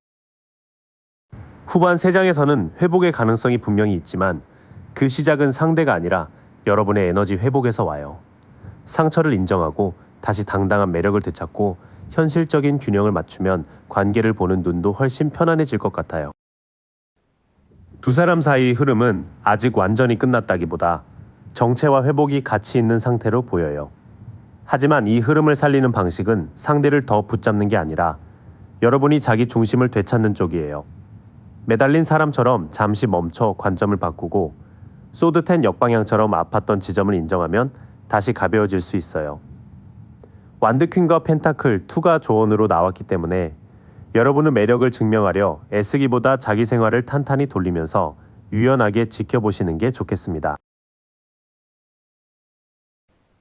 후반 3장에서는 회복의 가능성이 분명히 있지만 그 시작은 상대가 아니라 여러분의 에너지 회복에서 와요. 상처를 인정하고 다시 당당한 매력을 되찾고 현실적인 균형을 맞추면 관계를 보는 눈도 훨씬 편안해질 것 같아요. 두 사람 사이의 흐름은 아직 완전히 끝났다기보다 정체와 회복이 같이 있는 상태로 보여요. 하지만 이 흐름을 살리는 방식은 상대를 더 붙잡는 게 아니라 여러분이 자기 중심을 되찾는 쪽이에요. 매달린 사람처럼 잠시 멈춰 관점을 바꾸고 소드10 역방향처럼 아팠던 지점을 인정하면 다시 가벼워질 수 있어요. 완드퀸과 펜타클 2가 조언으로 나왔기 때문에 여러분의 매력을 증명하려 애쓰기보다 자기 생활을 탄탄히 돌리면서 유연하게 지켜보시는 게 좋겠습니다.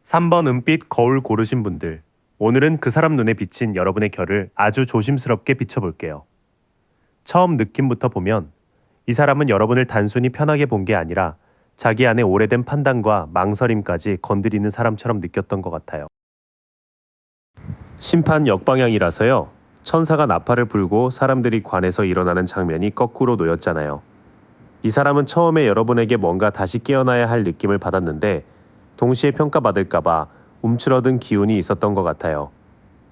3번 은빛 거울 고르신 분들, 오늘은 그 사람 눈에 비친 여러분의 결을 아주 조심스럽게 비춰볼게요. 처음 느낌부터 보면 이 사람은 여러분을 단순히 편하게 본 게 아니라 자기 안에 오래된 판단과 망설임까지 건드리는 사람처럼 느꼈던 것 같아요. 심판 역방향이라서요. 천사가 나팔을 불고 사람들이 관에서 일어나는 장면이 거꾸로 놓였잖아요. 이 사람은 처음에 여러분에게 뭔가 다시 깨어나야 할 느낌을 받았는데 동시에 평가받을까봐 움츠러든 기운이 있었던 것 같아요.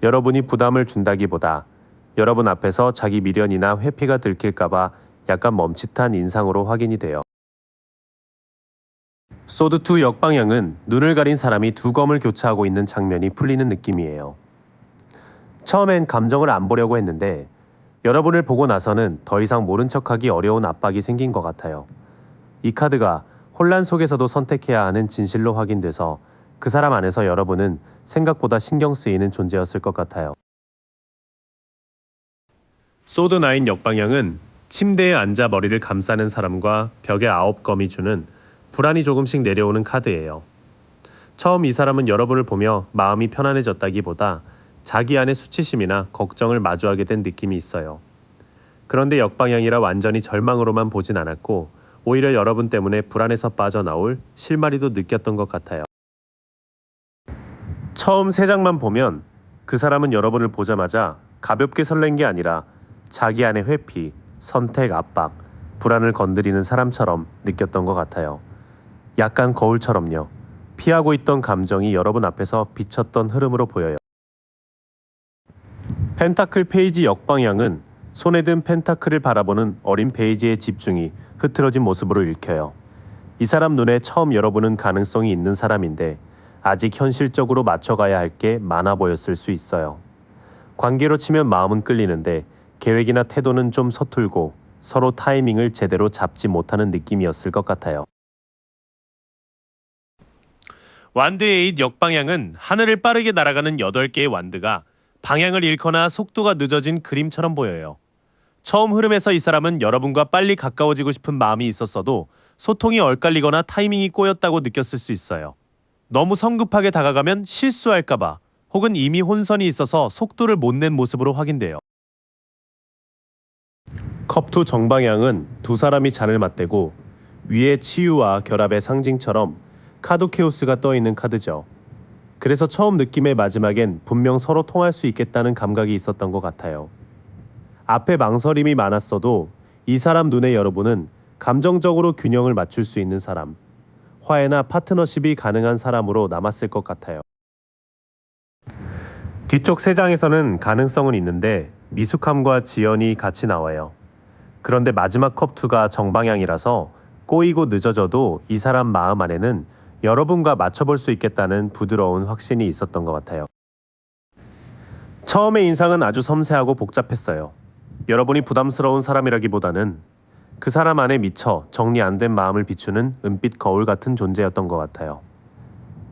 여러분이 부담을 준다기보다 여러분 앞에서 자기 미련이나 회피가 들킬까봐 약간 멈칫한 인상으로 확인이 돼요. 소드2 역방향은 눈을 가린 사람이 두 검을 교차하고 있는 장면이 풀리는 느낌이에요. 처음엔 감정을 안 보려고 했는데 여러분을 보고 나서는 더 이상 모른 척하기 어려운 압박이 생긴 것 같아요. 이 카드가 혼란 속에서도 선택해야 하는 진실로 확인돼서 그 사람 안에서 여러분은 생각보다 신경 쓰이는 존재였을 것 같아요. 소드 9 역방향은 침대에 앉아 머리를 감싸는 사람과 벽에 9검이 주는 불안이 조금씩 내려오는 카드예요. 처음 이 사람은 여러분을 보며 마음이 편안해졌다기보다 자기 안의 수치심이나 걱정을 마주하게 된 느낌이 있어요. 그런데 역방향이라 완전히 절망으로만 보진 않았고 오히려 여러분 때문에 불안에서 빠져나올 실마리도 느꼈던 것 같아요. 처음 3장만 보면 그 사람은 여러분을 보자마자 가볍게 설렌 게 아니라 자기 안의 회피, 선택 압박, 불안을 건드리는 사람처럼 느꼈던 것 같아요. 약간 거울처럼요. 피하고 있던 감정이 여러분 앞에서 비쳤던 흐름으로 보여요. 펜타클 페이지 역방향은 손에 든 펜타클을 바라보는 어린 페이지의 집중이 흐트러진 모습으로 읽혀요. 이 사람 눈에 처음 여러분은 가능성이 있는 사람인데 아직 현실적으로 맞춰가야 할 게 많아 보였을 수 있어요. 관계로 치면 마음은 끌리는데 계획이나 태도는 좀 서툴고 서로 타이밍을 제대로 잡지 못하는 느낌이었을 것 같아요. 완드 8 역방향은 하늘을 빠르게 날아가는 8개의 완드가 방향을 잃거나 속도가 늦어진 그림처럼 보여요. 처음 흐름에서 이 사람은 여러분과 빨리 가까워지고 싶은 마음이 있었어도 소통이 엇갈리거나 타이밍이 꼬였다고 느꼈을 수 있어요. 너무 성급하게 다가가면 실수할까봐 혹은 이미 혼선이 있어서 속도를 못 낸 모습으로 확인돼요. 컵2 정방향은 두 사람이 잔을 맞대고 위에 치유와 결합의 상징처럼 카두케우스가 떠있는 카드죠. 그래서 처음 느낌의 마지막엔 분명 서로 통할 수 있겠다는 감각이 있었던 것 같아요. 앞에 망설임이 많았어도 이 사람 눈에 여러분은 감정적으로 균형을 맞출 수 있는 사람, 화해나 파트너십이 가능한 사람으로 남았을 것 같아요. 뒤쪽 3장에서는 가능성은 있는데 미숙함과 지연이 같이 나와요. 그런데 마지막 컵2가 정방향이라서 꼬이고 늦어져도 이 사람 마음 안에는 여러분과 맞춰볼 수 있겠다는 부드러운 확신이 있었던 것 같아요. 처음의 인상은 아주 섬세하고 복잡했어요. 여러분이 부담스러운 사람이라기보다는 그 사람 안에 미처 정리 안 된 마음을 비추는 은빛 거울 같은 존재였던 것 같아요.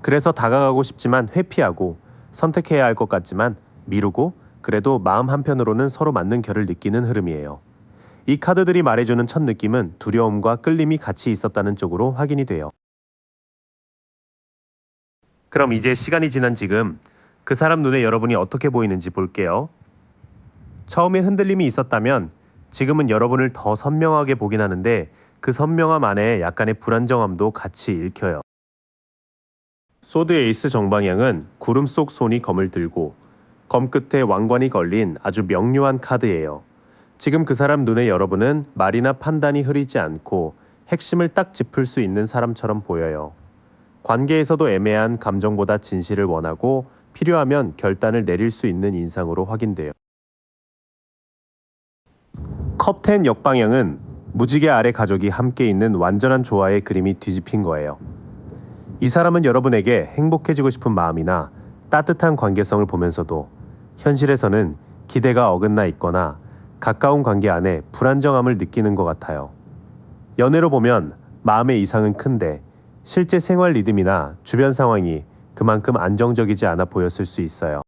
그래서 다가가고 싶지만 회피하고 선택해야 할 것 같지만 미루고 그래도 마음 한편으로는 서로 맞는 결을 느끼는 흐름이에요. 이 카드들이 말해주는 첫 느낌은 두려움과 끌림이 같이 있었다는 쪽으로 확인이 돼요. 그럼 이제 시간이 지난 지금 그 사람 눈에 여러분이 어떻게 보이는지 볼게요. 처음에 흔들림이 있었다면 지금은 여러분을 더 선명하게 보긴 하는데 그 선명함 안에 약간의 불안정함도 같이 읽혀요. 소드 에이스 정방향은 구름 속 손이 검을 들고 검 끝에 왕관이 걸린 아주 명료한 카드예요. 지금 그 사람 눈에 여러분은 말이나 판단이 흐리지 않고 핵심을 딱 짚을 수 있는 사람처럼 보여요. 관계에서도 애매한 감정보다 진실을 원하고 필요하면 결단을 내릴 수 있는 인상으로 확인돼요. 컵10 역방향은 무지개 아래 가족이 함께 있는 완전한 조화의 그림이 뒤집힌 거예요. 이 사람은 여러분에게 행복해지고 싶은 마음이나 따뜻한 관계성을 보면서도 현실에서는 기대가 어긋나 있거나 가까운 관계 안에 불안정함을 느끼는 것 같아요. 연애로 보면 마음의 이상은 큰데 실제 생활 리듬이나 주변 상황이 그만큼 안정적이지 않아 보였을 수 있어요.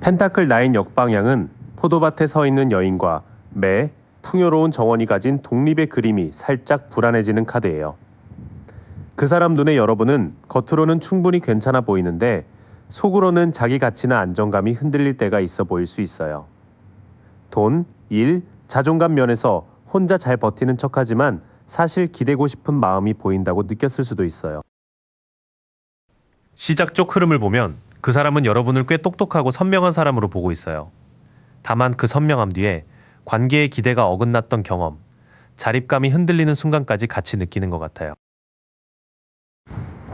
펜타클 9 역방향은 포도밭에 서 있는 여인과 매, 풍요로운 정원이 가진 독립의 그림이 살짝 불안해지는 카드예요. 그 사람 눈에 여러분은 겉으로는 충분히 괜찮아 보이는데 속으로는 자기 가치나 안정감이 흔들릴 때가 있어 보일 수 있어요. 돈, 일, 자존감 면에서 혼자 잘 버티는 척하지만 사실 기대고 싶은 마음이 보인다고 느꼈을 수도 있어요. 시작 쪽 흐름을 보면 그 사람은 여러분을 꽤 똑똑하고 선명한 사람으로 보고 있어요. 다만 그 선명함 뒤에 관계의 기대가 어긋났던 경험, 자립감이 흔들리는 순간까지 같이 느끼는 것 같아요.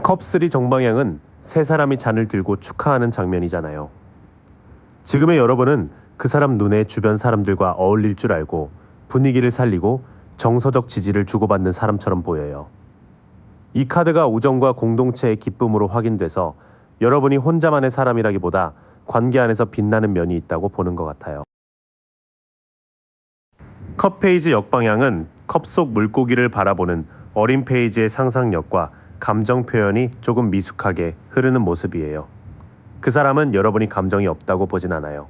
컵3 정방향은 세 사람이 잔을 들고 축하하는 장면이잖아요. 지금의 여러분은 그 사람 눈에 주변 사람들과 어울릴 줄 알고 분위기를 살리고 정서적 지지를 주고받는 사람처럼 보여요. 이 카드가 우정과 공동체의 기쁨으로 확인돼서 여러분이 혼자만의 사람이라기보다 관계 안에서 빛나는 면이 있다고 보는 것 같아요. 컵 페이지 역방향은 컵 속 물고기를 바라보는 어린 페이지의 상상력과 감정 표현이 조금 미숙하게 흐르는 모습이에요. 그 사람은 여러분이 감정이 없다고 보진 않아요.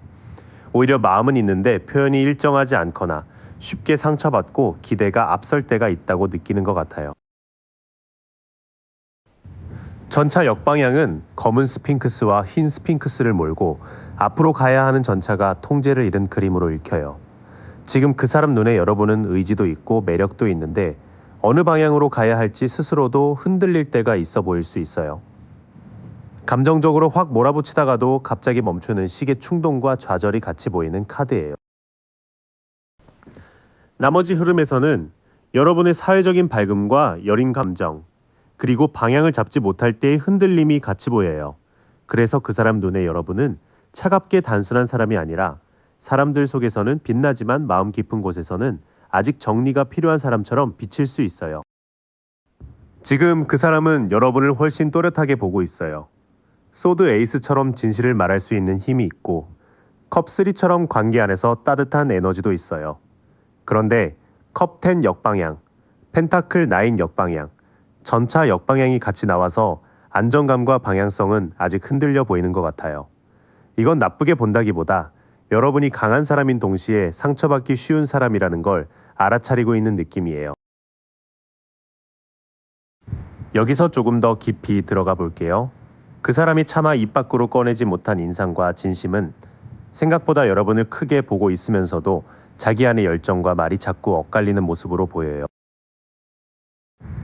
오히려 마음은 있는데 표현이 일정하지 않거나 쉽게 상처받고 기대가 앞설 때가 있다고 느끼는 것 같아요. 전차 역방향은 검은 스핑크스와 흰 스핑크스를 몰고 앞으로 가야 하는 전차가 통제를 잃은 그림으로 읽혀요. 지금 그 사람 눈에 여러분은 의지도 있고 매력도 있는데 어느 방향으로 가야 할지 스스로도 흔들릴 때가 있어 보일 수 있어요. 감정적으로 확 몰아붙이다가도 갑자기 멈추는 식의 충동과 좌절이 같이 보이는 카드예요. 나머지 흐름에서는 여러분의 사회적인 밝음과 여린 감정, 그리고 방향을 잡지 못할 때의 흔들림이 같이 보여요. 그래서 그 사람 눈에 여러분은 차갑게 단순한 사람이 아니라 사람들 속에서는 빛나지만 마음 깊은 곳에서는 아직 정리가 필요한 사람처럼 비칠 수 있어요. 지금 그 사람은 여러분을 훨씬 또렷하게 보고 있어요. 소드 에이스처럼 진실을 말할 수 있는 힘이 있고 컵 3처럼 관계 안에서 따뜻한 에너지도 있어요. 그런데 컵 10 역방향, 펜타클 9 역방향, 전차 역방향이 같이 나와서 안정감과 방향성은 아직 흔들려 보이는 것 같아요. 이건 나쁘게 본다기보다 여러분이 강한 사람인 동시에 상처받기 쉬운 사람이라는 걸 알아차리고 있는 느낌이에요. 여기서 조금 더 깊이 들어가 볼게요. 그 사람이 차마 입 밖으로 꺼내지 못한 인상과 진심은 생각보다 여러분을 크게 보고 있으면서도 자기 안의 열정과 말이 자꾸 엇갈리는 모습으로 보여요.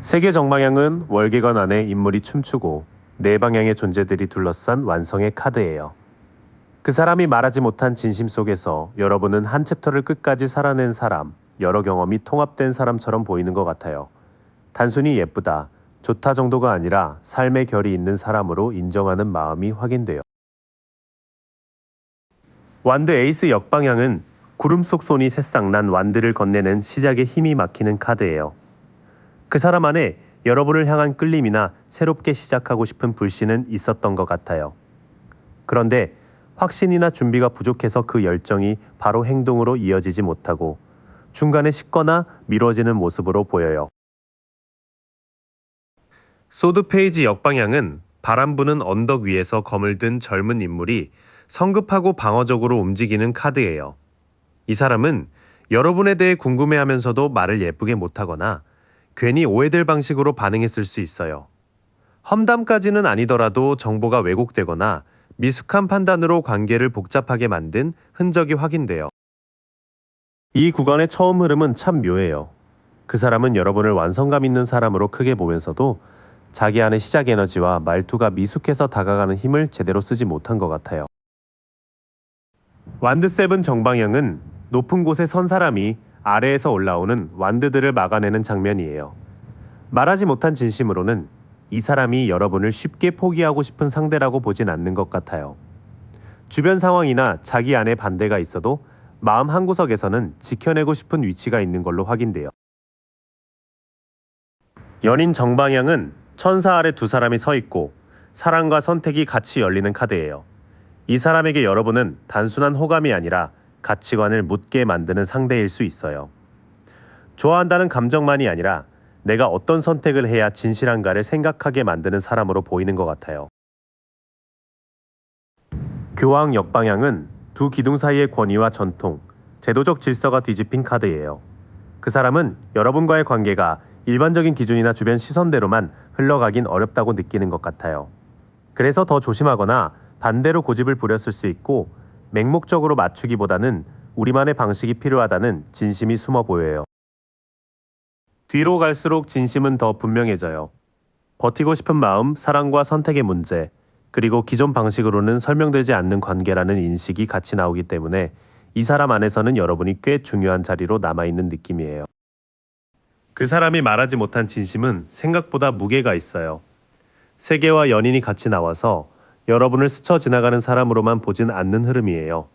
세계 정방향은 월계관 안에 인물이 춤추고 네 방향의 존재들이 둘러싼 완성의 카드예요. 그 사람이 말하지 못한 진심 속에서 여러분은 한 챕터를 끝까지 살아낸 사람, 여러 경험이 통합된 사람처럼 보이는 것 같아요. 단순히 예쁘다, 좋다 정도가 아니라 삶의 결이 있는 사람으로 인정하는 마음이 확인돼요. 완드 에이스 역방향은 구름 속 손이 새싹 난 완드를 건네는 시작에 힘이 막히는 카드예요. 그 사람 안에 여러분을 향한 끌림이나 새롭게 시작하고 싶은 불씨는 있었던 것 같아요. 그런데 확신이나 준비가 부족해서 그 열정이 바로 행동으로 이어지지 못하고 중간에 식거나 미뤄지는 모습으로 보여요. 소드 페이지 역방향은 바람 부는 언덕 위에서 검을 든 젊은 인물이 성급하고 방어적으로 움직이는 카드예요. 이 사람은 여러분에 대해 궁금해하면서도 말을 예쁘게 못하거나 괜히 오해될 방식으로 반응했을 수 있어요. 험담까지는 아니더라도 정보가 왜곡되거나 미숙한 판단으로 관계를 복잡하게 만든 흔적이 확인돼요. 이 구간의 처음 흐름은 참 묘해요. 그 사람은 여러분을 완성감 있는 사람으로 크게 보면서도 자기 안의 시작 에너지와 말투가 미숙해서 다가가는 힘을 제대로 쓰지 못한 것 같아요. 완드 7 정방향은 높은 곳에 선 사람이 아래에서 올라오는 완드들을 막아내는 장면이에요. 말하지 못한 진심으로는 이 사람이 여러분을 쉽게 포기하고 싶은 상대라고 보진 않는 것 같아요. 주변 상황이나 자기 안에 반대가 있어도 마음 한구석에서는 지켜내고 싶은 위치가 있는 걸로 확인돼요. 연인 정방향은 천사 아래 두 사람이 서 있고 사랑과 선택이 같이 열리는 카드예요. 이 사람에게 여러분은 단순한 호감이 아니라 가치관을 묻게 만드는 상대일 수 있어요. 좋아한다는 감정만이 아니라 내가 어떤 선택을 해야 진실한가를 생각하게 만드는 사람으로 보이는 것 같아요. 교황 역방향은 두 기둥 사이의 권위와 전통, 제도적 질서가 뒤집힌 카드예요. 그 사람은 여러분과의 관계가 일반적인 기준이나 주변 시선대로만 흘러가긴 어렵다고 느끼는 것 같아요. 그래서 더 조심하거나 반대로 고집을 부렸을 수 있고 맹목적으로 맞추기보다는 우리만의 방식이 필요하다는 진심이 숨어 보여요. 뒤로 갈수록 진심은 더 분명해져요. 버티고 싶은 마음, 사랑과 선택의 문제, 그리고 기존 방식으로는 설명되지 않는 관계라는 인식이 같이 나오기 때문에 이 사람 안에서는 여러분이 꽤 중요한 자리로 남아있는 느낌이에요. 그 사람이 말하지 못한 진심은 생각보다 무게가 있어요. 세계와 연인이 같이 나와서 여러분을 스쳐 지나가는 사람으로만 보진 않는 흐름이에요.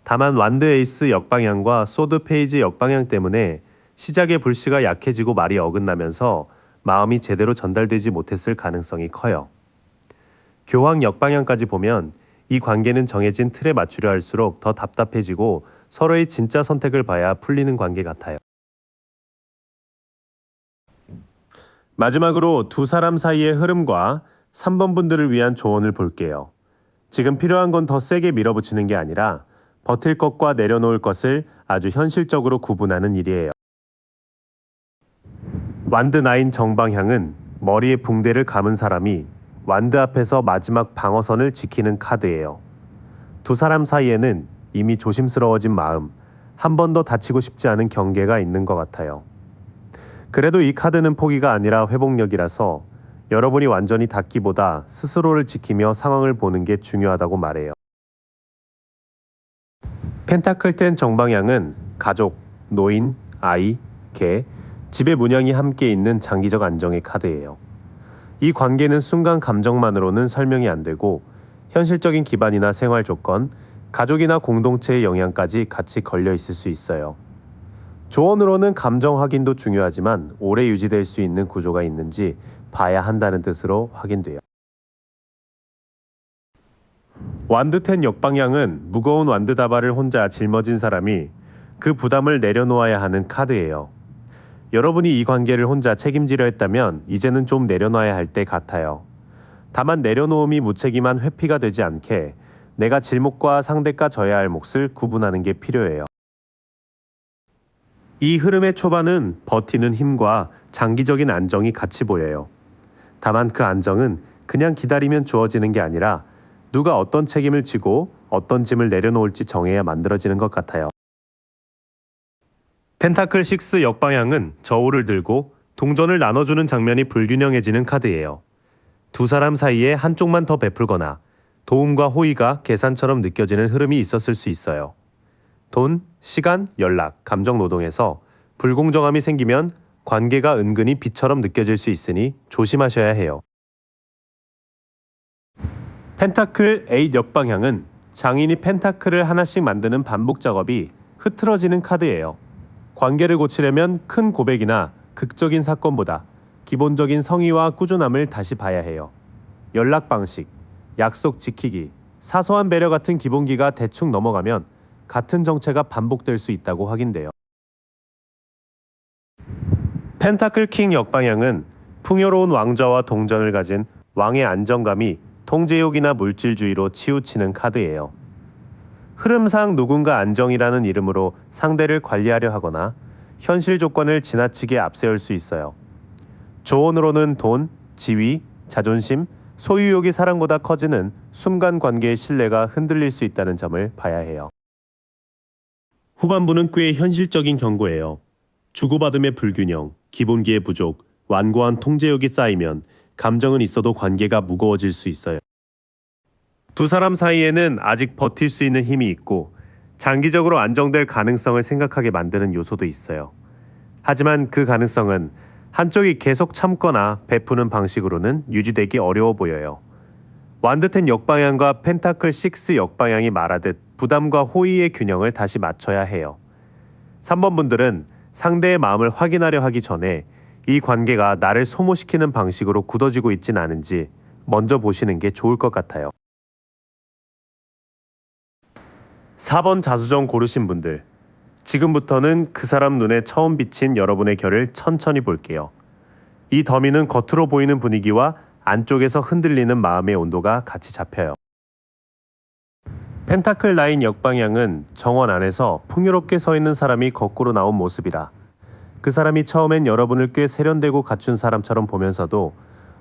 다만 완드 에이스 역방향과 소드 페이지 역방향 때문에 시작의 불씨가 약해지고 말이 어긋나면서 마음이 제대로 전달되지 못했을 가능성이 커요. 교황 역방향까지 보면 이 관계는 정해진 틀에 맞추려 할수록 더 답답해지고 서로의 진짜 선택을 봐야 풀리는 관계 같아요. 마지막으로 두 사람 사이의 흐름과 3번 분들을 위한 조언을 볼게요. 지금 필요한 건 더 세게 밀어붙이는 게 아니라 버틸 것과 내려놓을 것을 아주 현실적으로 구분하는 일이에요. 완드 9 정방향은 머리에 붕대를 감은 사람이 완드 앞에서 마지막 방어선을 지키는 카드예요. 두 사람 사이에는 이미 조심스러워진 마음, 한 번 더 다치고 싶지 않은 경계가 있는 것 같아요. 그래도 이 카드는 포기가 아니라 회복력이라서 여러분이 완전히 닫기보다 스스로를 지키며 상황을 보는 게 중요하다고 말해요. 펜타클 10 정방향은 가족, 노인, 아이, 개, 집의 문양이 함께 있는 장기적 안정의 카드예요. 이 관계는 순간 감정만으로는 설명이 안 되고 현실적인 기반이나 생활 조건, 가족이나 공동체의 영향까지 같이 걸려 있을 수 있어요. 조언으로는 감정 확인도 중요하지만 오래 유지될 수 있는 구조가 있는지 봐야 한다는 뜻으로 확인돼요. 완드 10 역방향은 무거운 완드 다발을 혼자 짊어진 사람이 그 부담을 내려놓아야 하는 카드예요. 여러분이 이 관계를 혼자 책임지려 했다면 이제는 좀 내려놔야 할 때 같아요. 다만 내려놓음이 무책임한 회피가 되지 않게 내가 질 몫과 상대가 져야 할 몫을 구분하는 게 필요해요. 이 흐름의 초반은 버티는 힘과 장기적인 안정이 같이 보여요. 다만 그 안정은 그냥 기다리면 주어지는 게 아니라 누가 어떤 책임을 지고 어떤 짐을 내려놓을지 정해야 만들어지는 것 같아요. 펜타클 6 역방향은 저울을 들고 동전을 나눠주는 장면이 불균형해지는 카드예요. 두 사람 사이에 한쪽만 더 베풀거나 도움과 호의가 계산처럼 느껴지는 흐름이 있었을 수 있어요. 돈, 시간, 연락, 감정 노동에서 불공정함이 생기면 관계가 은근히 빚처럼 느껴질 수 있으니 조심하셔야 해요. 펜타클 8 역방향은 장인이 펜타클을 하나씩 만드는 반복 작업이 흐트러지는 카드예요. 관계를 고치려면 큰 고백이나 극적인 사건보다 기본적인 성의와 꾸준함을 다시 봐야 해요. 연락 방식, 약속 지키기, 사소한 배려 같은 기본기가 대충 넘어가면 같은 정체가 반복될 수 있다고 확인돼요. 펜타클 킹 역방향은 풍요로운 왕좌와 동전을 가진 왕의 안정감이 통제욕이나 물질주의로 치우치는 카드예요. 흐름상 누군가 안정이라는 이름으로 상대를 관리하려 하거나 현실 조건을 지나치게 앞세울 수 있어요. 조언으로는 돈, 지위, 자존심, 소유욕이 사랑보다 커지는 순간 관계의 신뢰가 흔들릴 수 있다는 점을 봐야 해요. 후반부는 꽤 현실적인 경고예요. 주고받음의 불균형, 기본기의 부족, 완고한 통제욕이 쌓이면 감정은 있어도 관계가 무거워질 수 있어요. 두 사람 사이에는 아직 버틸 수 있는 힘이 있고 장기적으로 안정될 가능성을 생각하게 만드는 요소도 있어요. 하지만 그 가능성은 한쪽이 계속 참거나 베푸는 방식으로는 유지되기 어려워 보여요. 완드 10 역방향과 펜타클 6 역방향이 말하듯 부담과 호의의 균형을 다시 맞춰야 해요. 3번 분들은 상대의 마음을 확인하려 하기 전에 이 관계가 나를 소모시키는 방식으로 굳어지고 있진 않은지 먼저 보시는 게 좋을 것 같아요. 4번 자수정 고르신 분들, 지금부터는 그 사람 눈에 처음 비친 여러분의 결을 천천히 볼게요. 이 더미는 겉으로 보이는 분위기와 안쪽에서 흔들리는 마음의 온도가 같이 잡혀요. 펜타클 9 역방향은 정원 안에서 풍요롭게 서 있는 사람이 거꾸로 나온 모습이라 그 사람이 처음엔 여러분을 꽤 세련되고 갖춘 사람처럼 보면서도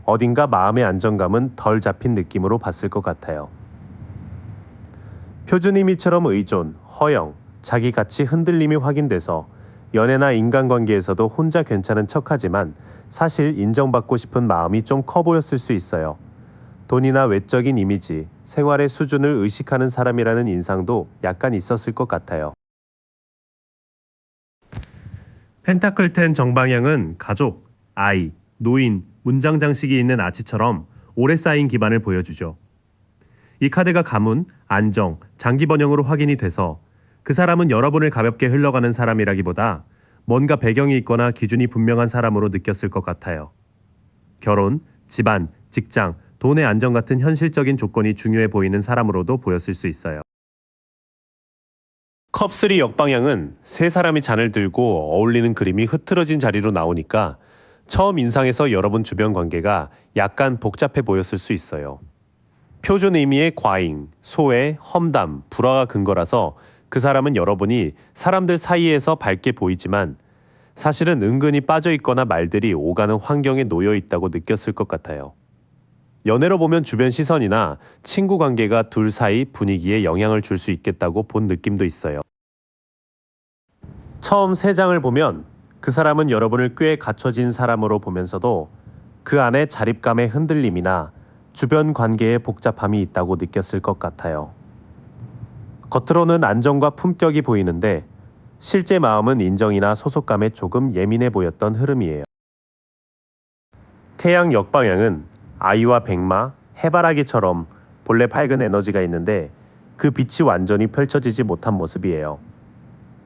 어딘가 마음의 안정감은 덜 잡힌 느낌으로 봤을 것 같아요. 표준 이미처럼 의존, 허영, 자기 가치 흔들림이 확인돼서 연애나 인간관계에서도 혼자 괜찮은 척하지만 사실 인정받고 싶은 마음이 좀 커 보였을 수 있어요. 돈이나 외적인 이미지, 생활의 수준을 의식하는 사람이라는 인상도 약간 있었을 것 같아요. 펜타클 10 정방향은 가족, 아이, 노인, 문장 장식이 있는 아치처럼 오래 쌓인 기반을 보여주죠. 이 카드가 가문, 안정, 장기 번영으로 확인이 돼서 그 사람은 여러분을 가볍게 흘러가는 사람이라기보다 뭔가 배경이 있거나 기준이 분명한 사람으로 느꼈을 것 같아요. 결혼, 집안, 직장, 돈의 안정 같은 현실적인 조건이 중요해 보이는 사람으로도 보였을 수 있어요. 컵3 역방향은 세 사람이 잔을 들고 어울리는 그림이 흐트러진 자리로 나오니까 처음 인상에서 여러분 주변 관계가 약간 복잡해 보였을 수 있어요. 표준 의미의 과잉, 소외, 험담, 불화가 근거라서 그 사람은 여러분이 사람들 사이에서 밝게 보이지만 사실은 은근히 빠져 있거나 말들이 오가는 환경에 놓여 있다고 느꼈을 것 같아요. 연애로 보면 주변 시선이나 친구 관계가 둘 사이 분위기에 영향을 줄 수 있겠다고 본 느낌도 있어요. 처음 세 장을 보면 그 사람은 여러분을 꽤 갖춰진 사람으로 보면서도 그 안에 자립감의 흔들림이나 주변 관계의 복잡함이 있다고 느꼈을 것 같아요. 겉으로는 안정과 품격이 보이는데 실제 마음은 인정이나 소속감에 조금 예민해 보였던 흐름이에요. 태양 역방향은 아이와 백마, 해바라기처럼 본래 밝은 에너지가 있는데 그 빛이 완전히 펼쳐지지 못한 모습이에요.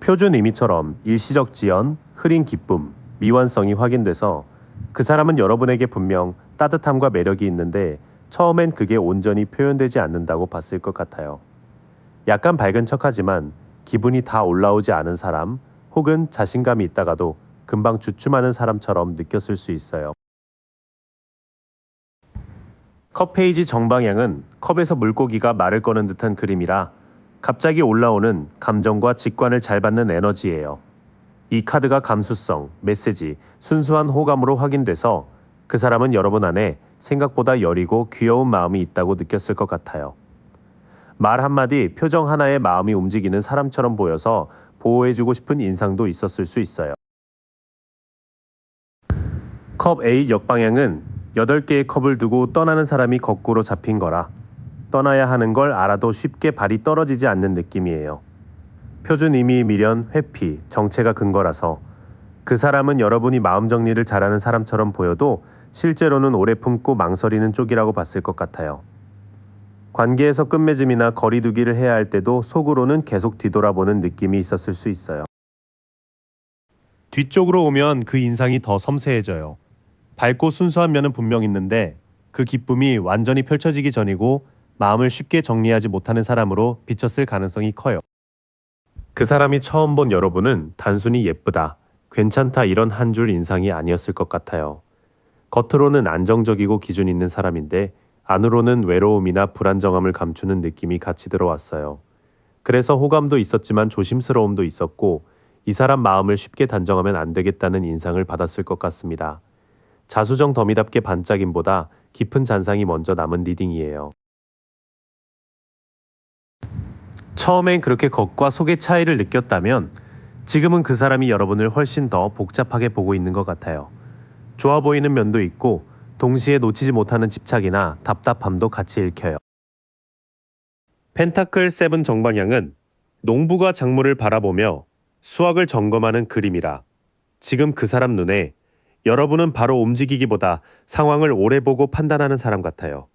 표준 의미처럼 일시적 지연, 흐린 기쁨, 미완성이 확인돼서 그 사람은 여러분에게 분명 따뜻함과 매력이 있는데 처음엔 그게 온전히 표현되지 않는다고 봤을 것 같아요. 약간 밝은 척하지만 기분이 다 올라오지 않은 사람 혹은 자신감이 있다가도 금방 주춤하는 사람처럼 느꼈을 수 있어요. 컵 페이지 정방향은 컵에서 물고기가 말을 거는 듯한 그림이라 갑자기 올라오는 감정과 직관을 잘 받는 에너지예요. 이 카드가 감수성, 메시지, 순수한 호감으로 확인돼서 그 사람은 여러분 안에 생각보다 여리고 귀여운 마음이 있다고 느꼈을 것 같아요. 말 한마디, 표정 하나에 마음이 움직이는 사람처럼 보여서 보호해주고 싶은 인상도 있었을 수 있어요. 컵 A 역방향은 8개의 컵을 두고 떠나는 사람이 거꾸로 잡힌 거라 떠나야 하는 걸 알아도 쉽게 발이 떨어지지 않는 느낌이에요. 표준 의미의 미련, 회피, 정체가 근거라서 그 사람은 여러분이 마음 정리를 잘하는 사람처럼 보여도 실제로는 오래 품고 망설이는 쪽이라고 봤을 것 같아요. 관계에서 끝맺음이나 거리두기를 해야 할 때도 속으로는 계속 뒤돌아보는 느낌이 있었을 수 있어요. 뒤쪽으로 오면 그 인상이 더 섬세해져요. 밝고 순수한 면은 분명 있는데 그 기쁨이 완전히 펼쳐지기 전이고 마음을 쉽게 정리하지 못하는 사람으로 비쳤을 가능성이 커요. 그 사람이 처음 본 여러분은 단순히 예쁘다, 괜찮다 이런 한 줄 인상이 아니었을 것 같아요. 겉으로는 안정적이고 기준 있는 사람인데 안으로는 외로움이나 불안정함을 감추는 느낌이 같이 들어왔어요. 그래서 호감도 있었지만 조심스러움도 있었고 이 사람 마음을 쉽게 단정하면 안 되겠다는 인상을 받았을 것 같습니다. 자수정 더미답게 반짝임보다 깊은 잔상이 먼저 남은 리딩이에요. 처음엔 그렇게 겉과 속의 차이를 느꼈다면 지금은 그 사람이 여러분을 훨씬 더 복잡하게 보고 있는 것 같아요. 좋아 보이는 면도 있고 동시에 놓치지 못하는 집착이나 답답함도 같이 읽혀요. 펜타클 7 정방향은 농부가 작물을 바라보며 수확을 점검하는 그림이라 지금 그 사람 눈에 여러분은 바로 움직이기보다 상황을 오래 보고 판단하는 사람 같아요.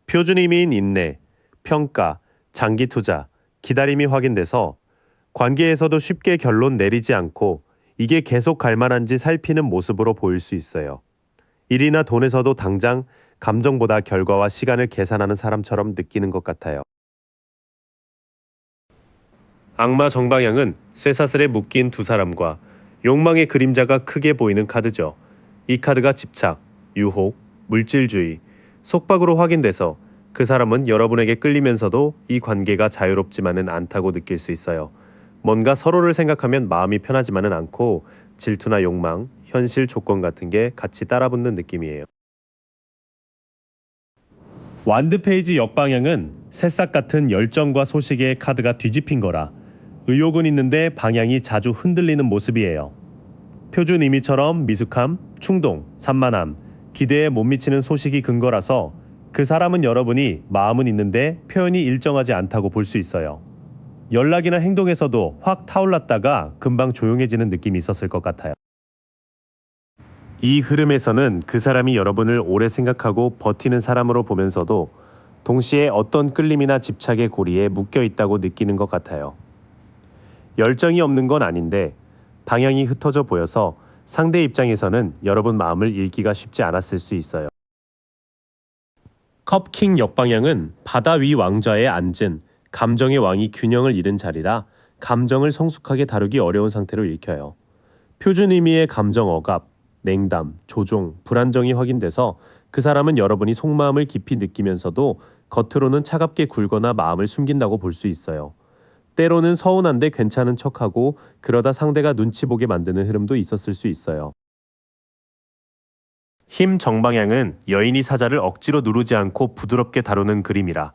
표준 의미인 인내, 평가, 장기 투자, 기다림이 확인돼서 관계에서도 쉽게 결론 내리지 않고 이게 계속 갈 만한지 살피는 모습으로 보일 수 있어요. 일이나 돈에서도 당장 감정보다 결과와 시간을 계산하는 사람처럼 느끼는 것 같아요. 악마 정방향은 쇠사슬에 묶인 두 사람과 욕망의 그림자가 크게 보이는 카드죠. 이 카드가 집착, 유혹, 물질주의, 속박으로 확인돼서 그 사람은 여러분에게 끌리면서도 이 관계가 자유롭지만은 않다고 느낄 수 있어요. 뭔가 서로를 생각하면 마음이 편하지만은 않고 질투나 욕망, 현실 조건 같은 게 같이 따라붙는 느낌이에요. 완드 페이지 역방향은 새싹 같은 열정과 소식의 카드가 뒤집힌 거라 의욕은 있는데 방향이 자주 흔들리는 모습이에요. 표준 의미처럼 미숙함, 충동, 산만함, 기대에 못 미치는 소식이 근거라서 그 사람은 여러분이 마음은 있는데 표현이 일정하지 않다고 볼 수 있어요. 연락이나 행동에서도 확 타올랐다가 금방 조용해지는 느낌이 있었을 것 같아요. 이 흐름에서는 그 사람이 여러분을 오래 생각하고 버티는 사람으로 보면서도 동시에 어떤 끌림이나 집착의 고리에 묶여 있다고 느끼는 것 같아요. 열정이 없는 건 아닌데 방향이 흩어져 보여서 상대 입장에서는 여러분 마음을 읽기가 쉽지 않았을 수 있어요. 컵킹 역방향은 바다 위 왕좌에 앉은 감정의 왕이 균형을 잃은 자리라 감정을 성숙하게 다루기 어려운 상태로 읽혀요. 표준 의미의 감정 억압, 냉담, 조종, 불안정이 확인돼서 그 사람은 여러분이 속마음을 깊이 느끼면서도 겉으로는 차갑게 굴거나 마음을 숨긴다고 볼 수 있어요. 때로는 서운한데 괜찮은 척하고 그러다 상대가 눈치 보게 만드는 흐름도 있었을 수 있어요. 힘 정방향은 여인이 사자를 억지로 누르지 않고 부드럽게 다루는 그림이라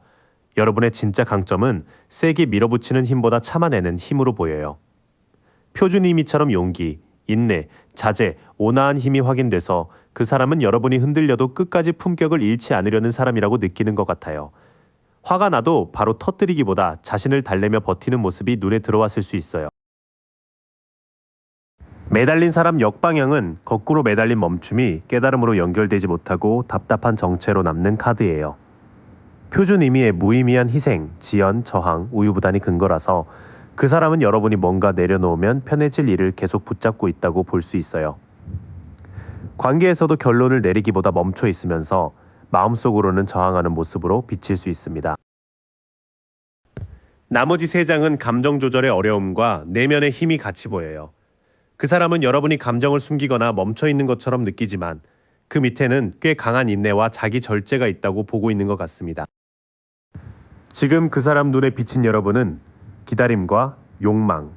여러분의 진짜 강점은 세게 밀어붙이는 힘보다 참아내는 힘으로 보여요. 표준 의미처럼 용기, 인내, 자제, 온화한 힘이 확인돼서 그 사람은 여러분이 흔들려도 끝까지 품격을 잃지 않으려는 사람이라고 느끼는 것 같아요. 화가 나도 바로 터뜨리기보다 자신을 달래며 버티는 모습이 눈에 들어왔을 수 있어요. 매달린 사람 역방향은 거꾸로 매달린 멈춤이 깨달음으로 연결되지 못하고 답답한 정체로 남는 카드예요. 표준 의미의 무의미한 희생, 지연, 저항, 우유부단이 근거라서 그 사람은 여러분이 뭔가 내려놓으면 편해질 일을 계속 붙잡고 있다고 볼 수 있어요. 관계에서도 결론을 내리기보다 멈춰 있으면서 마음속으로는 저항하는 모습으로 비칠 수 있습니다. 나머지 세 장은 감정 조절의 어려움과 내면의 힘이 같이 보여요. 그 사람은 여러분이 감정을 숨기거나 멈춰 있는 것처럼 느끼지만 그 밑에는 꽤 강한 인내와 자기 절제가 있다고 보고 있는 것 같습니다. 지금 그 사람 눈에 비친 여러분은 기다림과 욕망,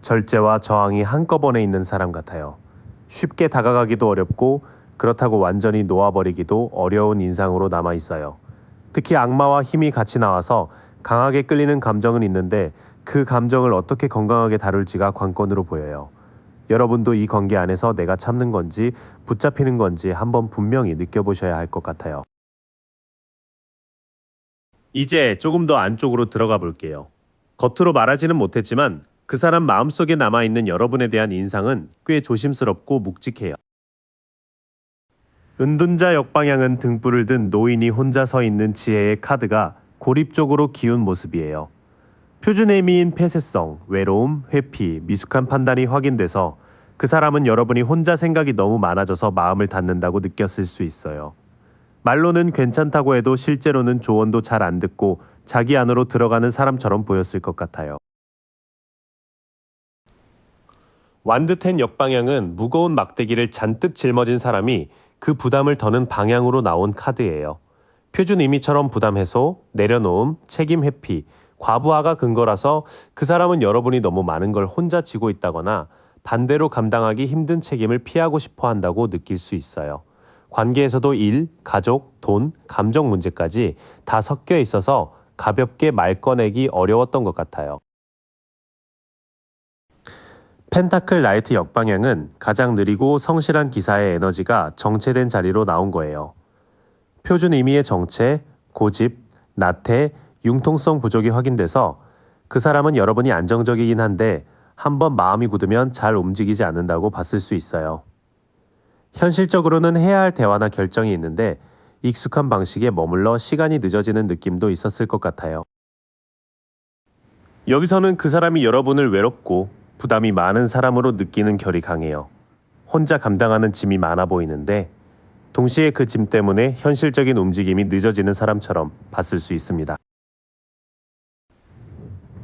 절제와 저항이 한꺼번에 있는 사람 같아요. 쉽게 다가가기도 어렵고 그렇다고 완전히 놓아버리기도 어려운 인상으로 남아 있어요. 특히 악마와 힘이 같이 나와서 강하게 끌리는 감정은 있는데 그 감정을 어떻게 건강하게 다룰지가 관건으로 보여요. 여러분도 이 관계 안에서 내가 참는 건지 붙잡히는 건지 한번 분명히 느껴보셔야 할 것 같아요. 이제 조금 더 안쪽으로 들어가 볼게요. 겉으로 말하지는 못했지만 그 사람 마음속에 남아있는 여러분에 대한 인상은 꽤 조심스럽고 묵직해요. 은둔자 역방향은 등불을 든 노인이 혼자 서 있는 지혜의 카드가 고립적으로 기운 모습이에요. 표준 의미인 폐쇄성, 외로움, 회피, 미숙한 판단이 확인돼서 그 사람은 여러분이 혼자 생각이 너무 많아져서 마음을 닫는다고 느꼈을 수 있어요. 말로는 괜찮다고 해도 실제로는 조언도 잘 안 듣고 자기 안으로 들어가는 사람처럼 보였을 것 같아요. 완드텐 역방향은 무거운 막대기를 잔뜩 짊어진 사람이 그 부담을 더는 방향으로 나온 카드예요. 표준 의미처럼 부담 해소, 내려놓음, 책임 회피, 과부하가 근거라서 그 사람은 여러분이 너무 많은 걸 혼자 지고 있다거나 반대로 감당하기 힘든 책임을 피하고 싶어 한다고 느낄 수 있어요. 관계에서도 일, 가족, 돈, 감정 문제까지 다 섞여 있어서 가볍게 말 꺼내기 어려웠던 것 같아요. 펜타클 나이트 역방향은 가장 느리고 성실한 기사의 에너지가 정체된 자리로 나온 거예요. 표준 의미의 정체, 고집, 나태, 융통성 부족이 확인돼서 그 사람은 여러분이 안정적이긴 한데 한번 마음이 굳으면 잘 움직이지 않는다고 봤을 수 있어요. 현실적으로는 해야 할 대화나 결정이 있는데 익숙한 방식에 머물러 시간이 늦어지는 느낌도 있었을 것 같아요. 여기서는 그 사람이 여러분을 외롭고 부담이 많은 사람으로 느끼는 결이 강해요. 혼자 감당하는 짐이 많아 보이는데 동시에 그 짐 때문에 현실적인 움직임이 늦어지는 사람처럼 봤을 수 있습니다.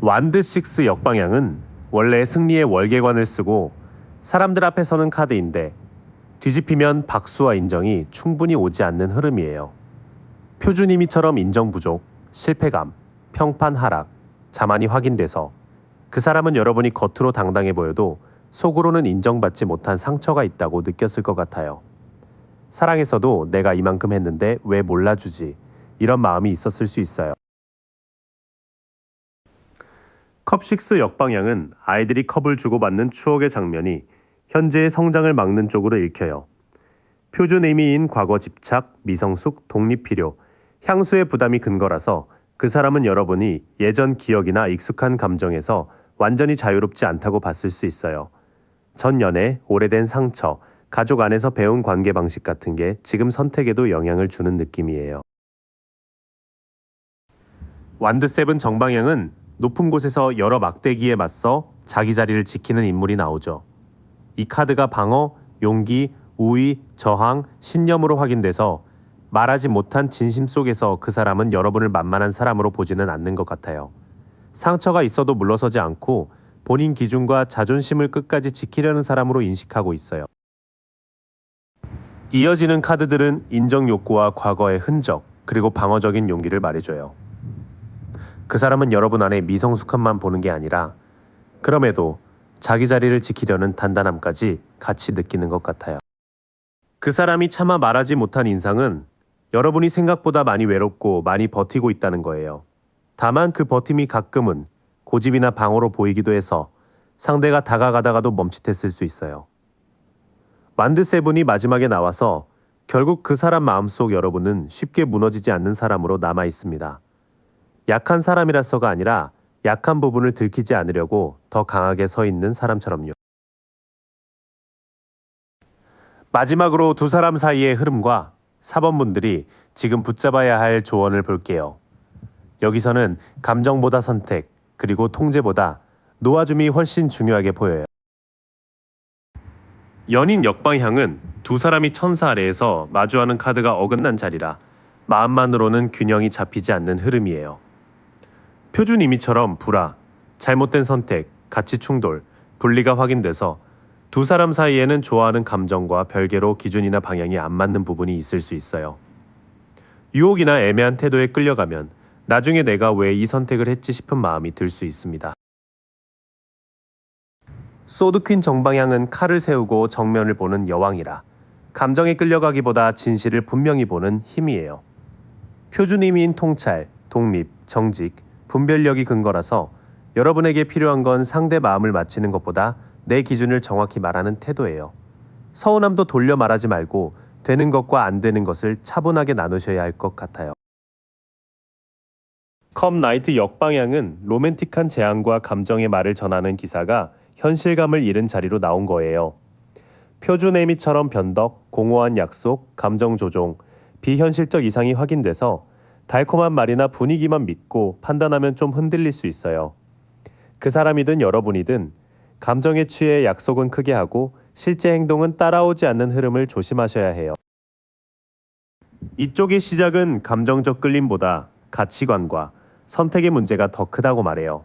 완드 6 역방향은 원래 승리의 월계관을 쓰고 사람들 앞에 서는 카드인데 뒤집히면 박수와 인정이 충분히 오지 않는 흐름이에요. 표준 의미처럼 인정 부족, 실패감, 평판 하락, 자만이 확인돼서 그 사람은 여러분이 겉으로 당당해 보여도 속으로는 인정받지 못한 상처가 있다고 느꼈을 것 같아요. 사랑에서도 내가 이만큼 했는데 왜 몰라주지? 이런 마음이 있었을 수 있어요. 컵6 역방향은 아이들이 컵을 주고받는 추억의 장면이 현재의 성장을 막는 쪽으로 읽혀요. 표준 의미인 과거 집착, 미성숙, 독립 필요, 향수의 부담이 근거라서 그 사람은 여러분이 예전 기억이나 익숙한 감정에서 완전히 자유롭지 않다고 봤을 수 있어요. 전 연애, 오래된 상처, 가족 안에서 배운 관계 방식 같은 게 지금 선택에도 영향을 주는 느낌이에요. 완드 7 정방향은 높은 곳에서 여러 막대기에 맞서 자기 자리를 지키는 인물이 나오죠. 이 카드가 방어, 용기, 우위, 저항, 신념으로 확인돼서 말하지 못한 진심 속에서 그 사람은 여러분을 만만한 사람으로 보지는 않는 것 같아요. 상처가 있어도 물러서지 않고 본인 기준과 자존심을 끝까지 지키려는 사람으로 인식하고 있어요. 이어지는 카드들은 인정 욕구와 과거의 흔적, 그리고 방어적인 용기를 말해줘요. 그 사람은 여러분 안에 미성숙함만 보는 게 아니라 그럼에도 자기 자리를 지키려는 단단함까지 같이 느끼는 것 같아요. 그 사람이 차마 말하지 못한 인상은 여러분이 생각보다 많이 외롭고 많이 버티고 있다는 거예요. 다만 그 버팀이 가끔은 고집이나 방어로 보이기도 해서 상대가 다가가다가도 멈칫했을 수 있어요. 완드 세븐이 마지막에 나와서 결국 그 사람 마음속 여러분은 쉽게 무너지지 않는 사람으로 남아 있습니다. 약한 사람이라서가 아니라 약한 부분을 들키지 않으려고 더 강하게 서 있는 사람처럼요. 마지막으로 두 사람 사이의 흐름과 4번분들이 지금 붙잡아야 할 조언을 볼게요. 여기서는 감정보다 선택, 그리고 통제보다 놓아줌이 훨씬 중요하게 보여요. 연인 역방향은 두 사람이 천사 아래에서 마주하는 카드가 어긋난 자리라 마음만으로는 균형이 잡히지 않는 흐름이에요. 표준 이미처럼 불화, 잘못된 선택, 가치 충돌, 분리가 확인돼서 두 사람 사이에는 좋아하는 감정과 별개로 기준이나 방향이 안 맞는 부분이 있을 수 있어요. 유혹이나 애매한 태도에 끌려가면 나중에 내가 왜 이 선택을 했지 싶은 마음이 들 수 있습니다. 소드퀸 정방향은 칼을 세우고 정면을 보는 여왕이라 감정에 끌려가기보다 진실을 분명히 보는 힘이에요. 표준 의미인 통찰, 독립, 정직, 분별력이 근거라서 여러분에게 필요한 건 상대 마음을 맞추는 것보다 내 기준을 정확히 말하는 태도예요. 서운함도 돌려 말하지 말고 되는 것과 안 되는 것을 차분하게 나누셔야 할 것 같아요. 컵 나이트 역방향은 로맨틱한 제안과 감정의 말을 전하는 기사가 현실감을 잃은 자리로 나온 거예요. 표준 의미처럼 변덕, 공허한 약속, 감정 조종, 비현실적 이상이 확인돼서 달콤한 말이나 분위기만 믿고 판단하면 좀 흔들릴 수 있어요. 그 사람이든 여러분이든 감정에 취해 약속은 크게 하고 실제 행동은 따라오지 않는 흐름을 조심하셔야 해요. 이쪽의 시작은 감정적 끌림보다 가치관과 선택의 문제가 더 크다고 말해요.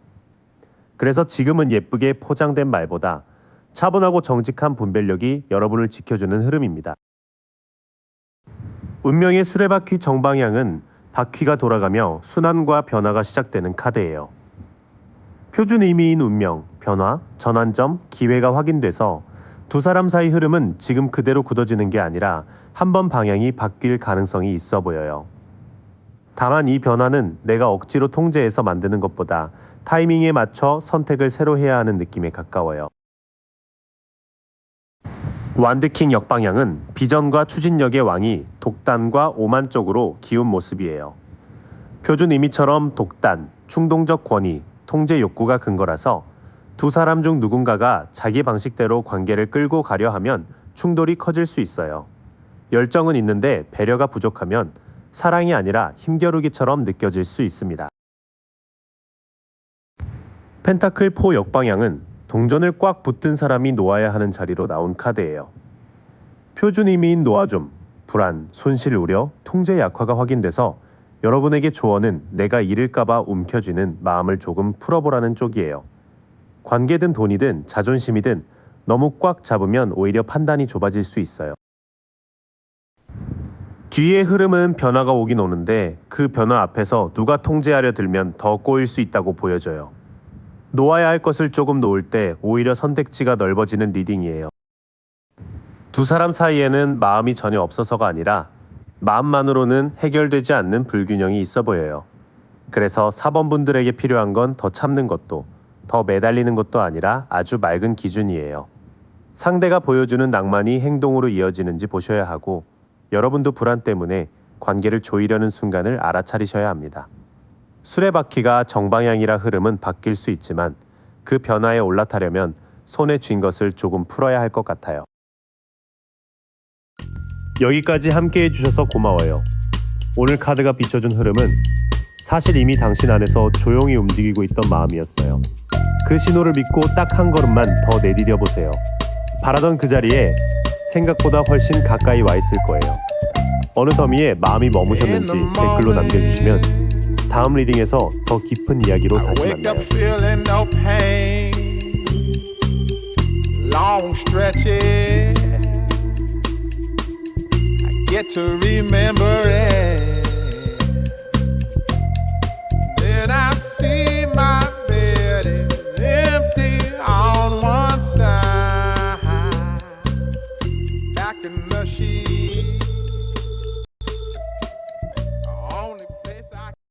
그래서 지금은 예쁘게 포장된 말보다 차분하고 정직한 분별력이 여러분을 지켜주는 흐름입니다. 운명의 수레바퀴 정방향은 바퀴가 돌아가며 순환과 변화가 시작되는 카드예요. 표준 의미인 운명, 변화, 전환점, 기회가 확인돼서 두 사람 사이 흐름은 지금 그대로 굳어지는 게 아니라 한 번 방향이 바뀔 가능성이 있어 보여요. 다만 이 변화는 내가 억지로 통제해서 만드는 것보다 타이밍에 맞춰 선택을 새로 해야 하는 느낌에 가까워요. 완드킹 역방향은 비전과 추진력의 왕이 독단과 오만 쪽으로 기운 모습이에요. 표준 의미처럼 독단, 충동적 권위, 통제 욕구가 근거라서 두 사람 중 누군가가 자기 방식대로 관계를 끌고 가려 하면 충돌이 커질 수 있어요. 열정은 있는데 배려가 부족하면 사랑이 아니라 힘겨루기처럼 느껴질 수 있습니다. 펜타클 4 역방향은 동전을 꽉 붙든 사람이 놓아야 하는 자리로 나온 카드예요. 표준 의미인 놓아줌, 불안, 손실 우려, 통제 약화가 확인돼서 여러분에게 조언은 내가 잃을까봐 움켜쥐는 마음을 조금 풀어보라는 쪽이에요. 관계든 돈이든 자존심이든 너무 꽉 잡으면 오히려 판단이 좁아질 수 있어요. 뒤의 흐름은 변화가 오긴 오는데 그 변화 앞에서 누가 통제하려 들면 더 꼬일 수 있다고 보여져요. 놓아야 할 것을 조금 놓을 때 오히려 선택지가 넓어지는 리딩이에요. 두 사람 사이에는 마음이 전혀 없어서가 아니라 마음만으로는 해결되지 않는 불균형이 있어 보여요. 그래서 4번 분들에게 필요한 건 더 참는 것도 더 매달리는 것도 아니라 아주 맑은 기준이에요. 상대가 보여주는 낭만이 행동으로 이어지는지 보셔야 하고 여러분도 불안 때문에 관계를 조이려는 순간을 알아차리셔야 합니다. 수레바퀴가 정방향이라 흐름은 바뀔 수 있지만 그 변화에 올라타려면 손에 쥔 것을 조금 풀어야 할 것 같아요. 여기까지 함께 해주셔서 고마워요. 오늘 카드가 비춰준 흐름은 사실 이미 당신 안에서 조용히 움직이고 있던 마음이었어요. 그 신호를 믿고 딱 한 걸음만 더 내디뎌 보세요. 바라던 그 자리에 생각보다 훨씬 가까이 와 있을 거예요. 어느 더미에 마음이 머무셨는지 댓글로 남겨주시면 다음 리딩에서 더 깊은 이야기로 I 다시 wake up 만나요. feeling no pain, long stretches. I get to remember it.